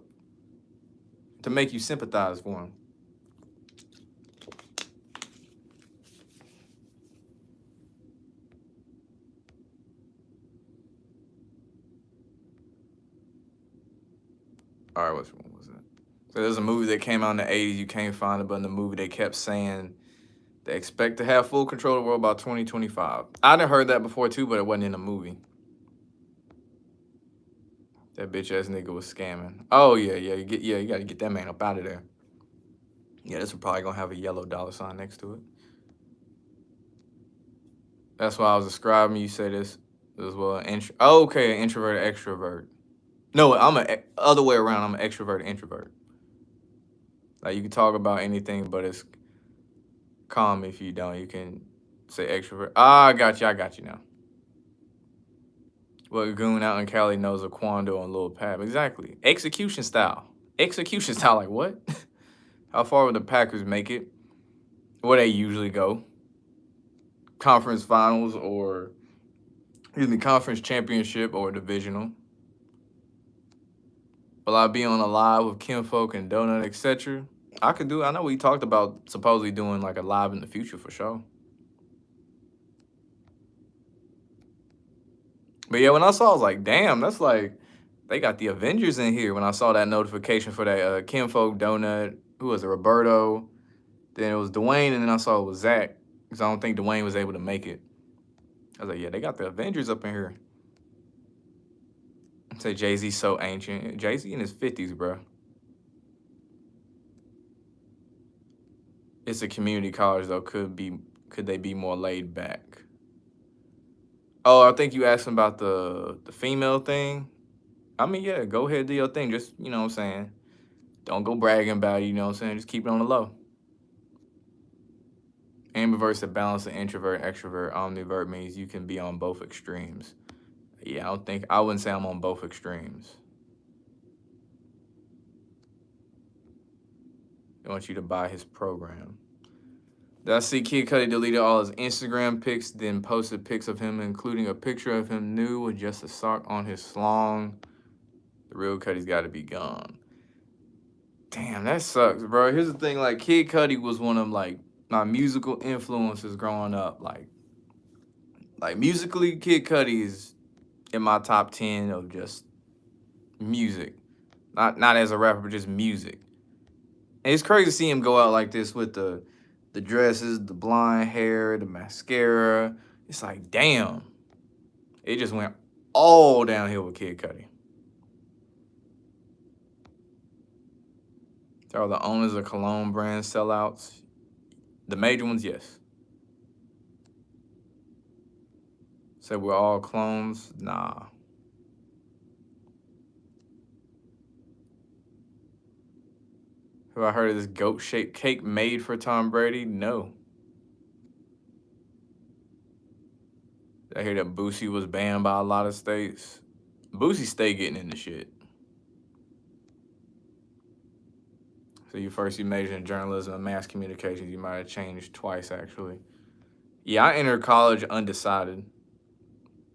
To make you sympathize for him. All right, which one was that? So there's a movie that came out in the 80s. You can't find it, but in the movie they kept saying they expect to have full control of the world by 2025. I done heard that before too, but it wasn't in the movie. That bitch ass nigga was scamming. Oh yeah, you gotta get that man up out of there. Yeah, this is probably gonna have a yellow $sign next to it. That's why I was describing. You say this as well. Okay, an introverted extrovert. No, I'm other way around. I'm an extrovert introvert. Like, you can talk about anything, but it's calm if you don't. You can say extrovert. I got you now. What goon out in Cali knows of Quando and Lil Pap? Exactly. Execution style. Execution style, like what? How far would the Packers make it? Where they usually go? Conference finals or, conference championship or divisional? Will I be on a live with Kinfolk and Donut, etc.? I could do. I know we talked about supposedly doing like a live in the future for sure. But yeah, when I saw, I was like, damn, that's like, they got the Avengers in here. When I saw that notification for that Kinfolk, Donut, who was it, Roberto? Then it was Dwayne, and then I saw it was Zach, because I don't think Dwayne was able to make it. I was like, yeah, they got the Avengers up in here. Say Jay-Z's so ancient. Jay-Z in his 50s, bro. It's a community college though. Could they be more laid back? Oh, I think you asked him about the female thing. I mean, yeah, go ahead, do your thing. Just, you know what I'm saying? Don't go bragging about it, you know what I'm saying? Just keep it on the low. Ambivert's a balance of introvert, extrovert. Omnivert means you can be on both extremes. Yeah, I wouldn't say I'm on both extremes. I want you to buy his program. Did I see Kid Cudi deleted all his Instagram pics, then posted pics of him, including a picture of him nude with just a sock on his slong? The real Cudi's got to be gone. Damn, that sucks, bro. Here's the thing, like, Kid Cudi was one of, like, my musical influences growing up. Like musically, Kid Cudi is in my top 10 of just music. Not as a rapper, but just music. And it's crazy to see him go out like this with the dresses, the blonde hair, the mascara. It's like, damn. It just went all downhill with Kid Cudi. Are the owners of cologne brand sellouts? The major ones, yes. Say we're all clones? Nah. Have I heard of this goat-shaped cake made for Tom Brady? No. I hear that Boosie was banned by a lot of states. Boosie stay getting into shit. So you majored in journalism and mass communications. You might have changed twice, actually. Yeah, I entered college undecided.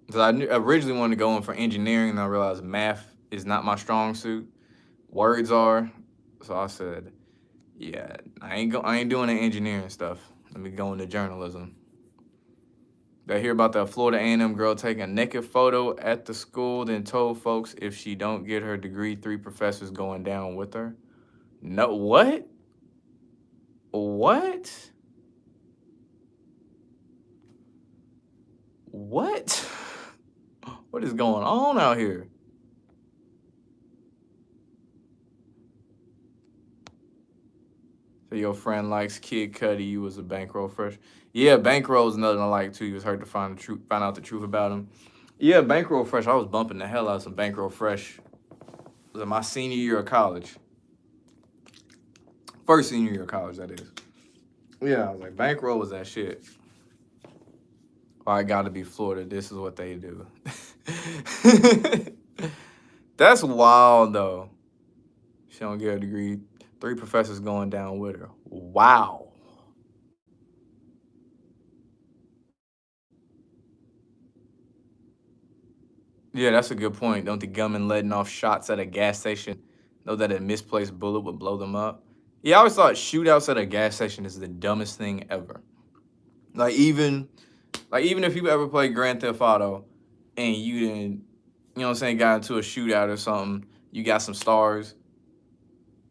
Because I originally wanted to go in for engineering, and I realized math is not my strong suit. Words are. So I said, yeah, I ain't doing the engineering stuff. Let me go into journalism. Did I hear about that Florida A&M girl taking a naked photo at the school, then told folks if she don't get her degree, 3 professors going down with her? No, what? What? What? What is going on out here? So your friend likes Kid Cudi. You was a bankroll fresh. Yeah, bankroll's nothing I like too. You was hurt to find out the truth about him. Yeah, bankroll fresh. I was bumping the hell out of some bankroll fresh. It was in my senior year of college. First senior year of college, that is. Yeah, I was like, bankroll was that shit. I gotta be Florida. This is what they do. That's wild, though. She don't get a degree. 3 professors going down with her. Wow. Yeah, that's a good point. Don't the gunman letting off shots at a gas station know that a misplaced bullet would blow them up? Yeah, I always thought shootouts at a gas station is the dumbest thing ever. Like even if you ever played Grand Theft Auto and you didn't, you know what I'm saying, got into a shootout or something, you got some stars.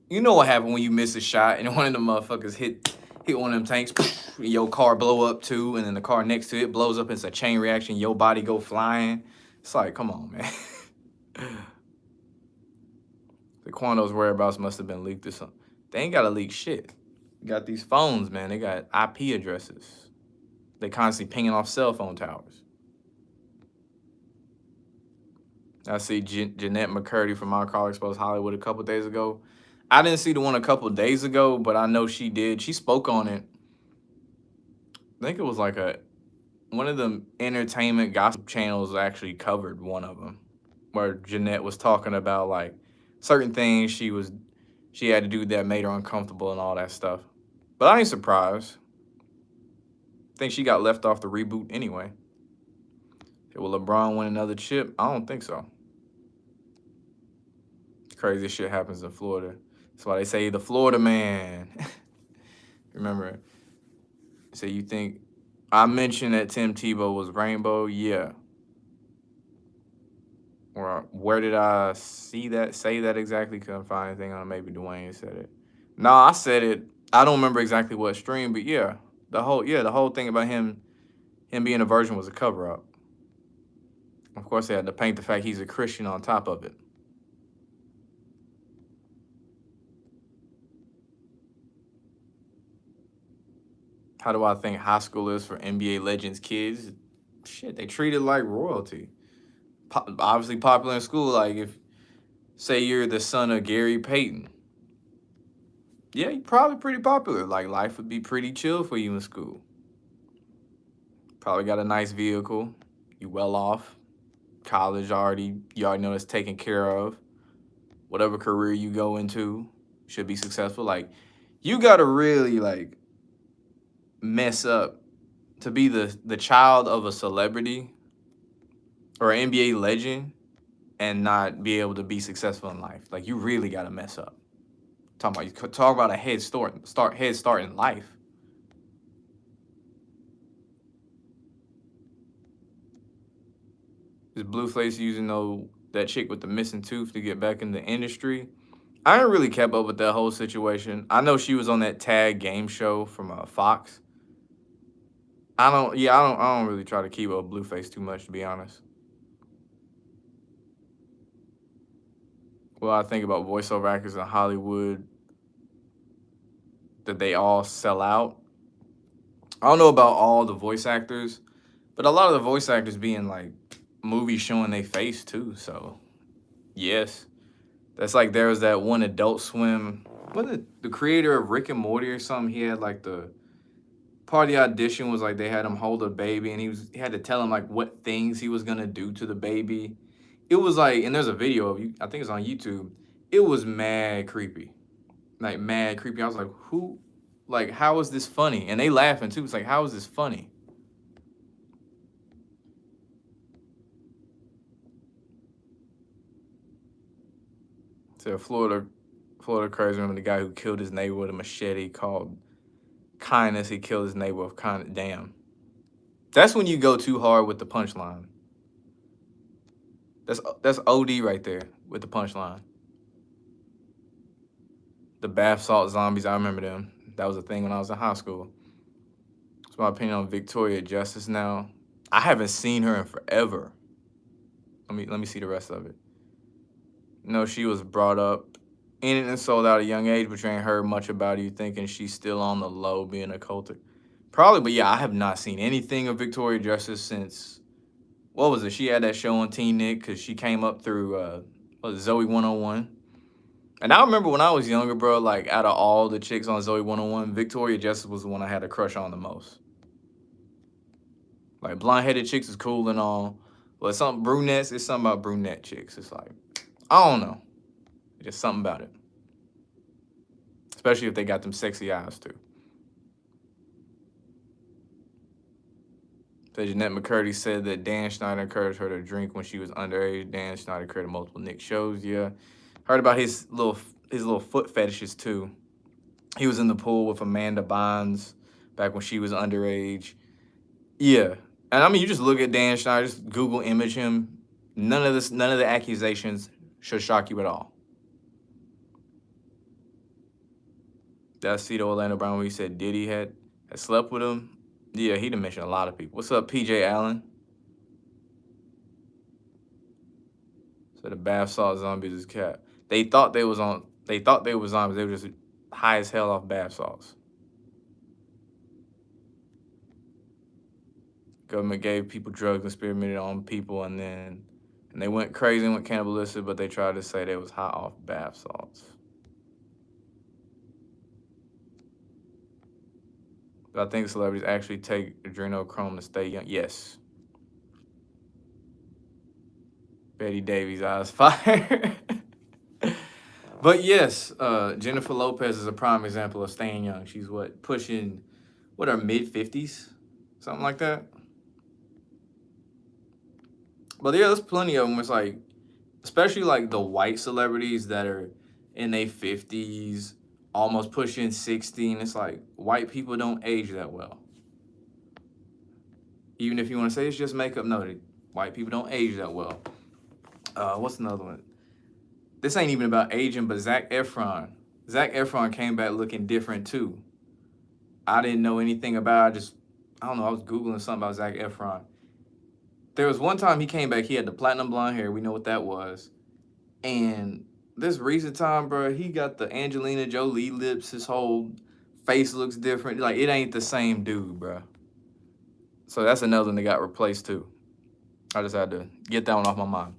You know what happened when you miss a shot and one of them motherfuckers hit one of them tanks, your car blow up too, and then the car next to it blows up. It's a chain reaction. Your body go flying. It's like, come on, man. The Quando's whereabouts must have been leaked or something. They ain't got to leak shit. Got these phones, man. They got IP addresses. They constantly pinging off cell phone towers. I see Jeanette McCurdy from Our College Exposed Hollywood a couple days ago. I didn't see the one a couple days ago, but I know she did. She spoke on it. I think it was like one of the entertainment gossip channels actually covered one of them, where Jeanette was talking about like certain things she had to do that made her uncomfortable and all that stuff. But I ain't surprised. I think she got left off the reboot anyway. Will LeBron win another chip? I don't think so. Crazy shit happens in Florida. That's why they say the Florida man. Remember, so you think I mentioned that Tim Tebow was rainbow? Yeah. Or where did I say that exactly? Couldn't find anything on it. Maybe Dwayne said it. No, I said it. I don't remember exactly what stream, but yeah. The whole thing about him being a virgin was a cover-up. Of course, they had to paint the fact he's a Christian on top of it. How do I think high school is for NBA legends kids? Shit, they treat it like royalty. Obviously popular in school. Like if, say you're the son of Gary Payton, yeah, you're probably pretty popular. Like life would be pretty chill for you in school. Probably got a nice vehicle. You well off. College you already know that's taken care of. Whatever career you go into should be successful. Like you gotta really like mess up to be the child of a celebrity or an NBA legend and not be able to be successful in life. Like you really gotta mess up. Talk about a head start in life. Is Blueface using that chick with the missing tooth to get back in the industry? I ain't really kept up with that whole situation. I know she was on that tag game show from Fox. I don't really try to keep up with Blueface too much, to be honest. Well, I think about voiceover actors in Hollywood, that they all sell out. I don't know about all the voice actors, but a lot of the voice actors be in like movies showing their face too. So yes, that's like there was that one Adult Swim. The creator of Rick and Morty or something? He had like the part of the audition was like they had him hold a baby and he had to tell him like what things he was gonna do to the baby. It was like, and there's a video of you, I think it's on YouTube. It was mad creepy. Like mad creepy. I was like, who, like, how is this funny? And they laughing too. It's like, how is this funny? So Florida crazy. Remember the guy who killed his neighbor with a machete called kindness. He killed his neighbor with kindness. Damn. That's when you go too hard with the punchline. That's OD right there with the punchline. The bath salt zombies, I remember them. That was a thing when I was in high school. What's my opinion on Victoria Justice now? I haven't seen her in forever. Let me see the rest of it. No, she was brought up in it and sold out at a young age, but you ain't heard much about her. You thinking she's still on the low being a cultic? Probably, but yeah, I have not seen anything of Victoria Justice since, what was it? She had that show on Teen Nick because she came up through Zoe 101. And I remember when I was younger, bro, like out of all the chicks on Zoe 101, Victoria Justice was the one I had a crush on the most. Like blonde-headed chicks is cool and all, but something brunettes, it's something about brunette chicks. It's like, I don't know. Just something about it. Especially if they got them sexy eyes too. So Jeanette McCurdy said that Dan Schneider encouraged her to drink when she was underage. Dan Schneider created multiple Nick shows, yeah. Heard about his little foot fetishes too. He was in the pool with Amanda Bynes back when she was underage. Yeah. And I mean, you just look at Dan Schneider, just Google image him. None of the accusations should shock you at all. Did I see the Orlando Brown where he said Diddy had slept with him? Yeah, he done mentioned a lot of people. What's up, PJ Allen? So the bath salt zombies is cat. They thought they were zombies. They were just high as hell off bath salts. Government gave people drugs, experimented on people, and they went crazy and went cannibalistic, but they tried to say they was high off bath salts. Do I think celebrities actually take adrenochrome to stay young? Yes. Betty Davies, eyes fire. But yes, Jennifer Lopez is a prime example of staying young. She's pushing her mid-50s? Something like that. But yeah, there's plenty of them. It's like, especially like the white celebrities that are in their 50s, almost pushing 60, and it's like, white people don't age that well. Even if you want to say it's just makeup, no, white people don't age that well. What's another one? This ain't even about aging, but Zac Efron. Zac Efron came back looking different too. I didn't know anything about it. I don't know, I was Googling something about Zac Efron. There was one time he came back, he had the platinum blonde hair, we know what that was. And this recent time, bro, he got the Angelina Jolie lips, his whole face looks different. Like, it ain't the same dude, bro. So that's another one that got replaced too. I just had to get that one off my mind.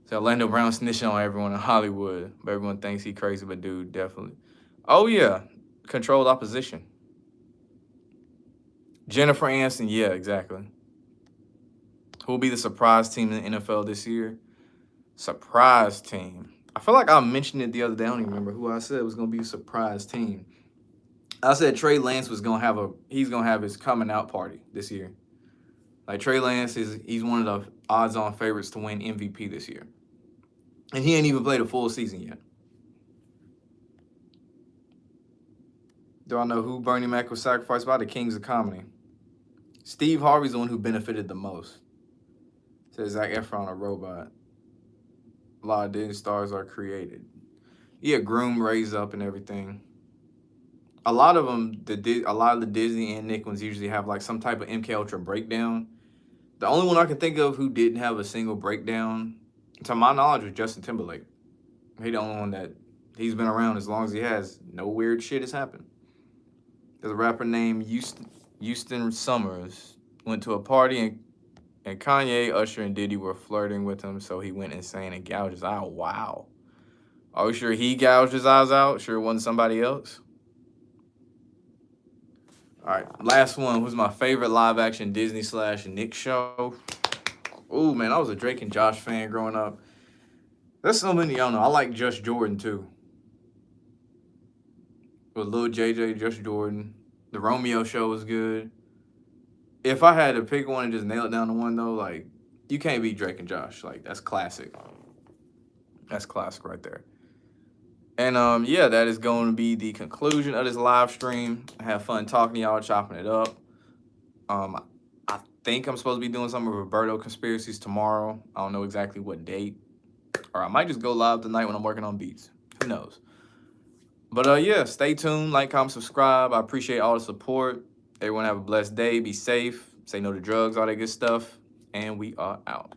So Orlando Brown snitching on everyone in Hollywood, but everyone thinks he crazy, but dude, definitely. Oh yeah, controlled opposition. Jennifer Aniston, yeah, exactly. Who will be the surprise team in the NFL this year? Surprise team. I feel like I mentioned it the other day. I don't even remember who I said was gonna be a surprise team. I said Trey Lance was gonna have his coming out party this year. Like, Trey Lance he's one of the odds-on favorites to win MVP this year. And he ain't even played a full season yet. Do I know who Bernie Mac was sacrificed by? The kings of comedy. Steve Harvey's the one who benefited the most. Says Zac Efron, a robot. A lot of Disney stars are created. Yeah, groom, raised up, and everything. A lot of them, a lot of the Disney and Nick ones usually have like some type of MK Ultra breakdown. The only one I can think of who didn't have a single breakdown, to my knowledge, was Justin Timberlake. He's the only one that he's been around as long as he has. No weird shit has happened. There's a rapper named Houston Summers went to a party and Kanye, Usher, and Diddy were flirting with him, so he went insane and gouged his eye. Wow. Are we sure he gouged his eyes out? Sure it wasn't somebody else? All right, last one. Who's my favorite live-action Disney/Nick show? Oh, man, I was a Drake and Josh fan growing up. There's so many y'all know. I like Just Jordan, too. With Lil JJ, Just Jordan. The Romeo show was good. If I had to pick one and just nail it down to one, though, like, you can't beat Drake and Josh. Like, that's classic. That's classic right there. And, yeah, that is going to be the conclusion of this live stream. I have fun talking to y'all, chopping it up. I think I'm supposed to be doing some of Roberto Conspiracies tomorrow. I don't know exactly what date. Or I might just go live tonight when I'm working on beats. Who knows? But, yeah, stay tuned. Like, comment, subscribe. I appreciate all the support. Everyone have a blessed day. Be safe. Say no to drugs, all that good stuff. And we are out.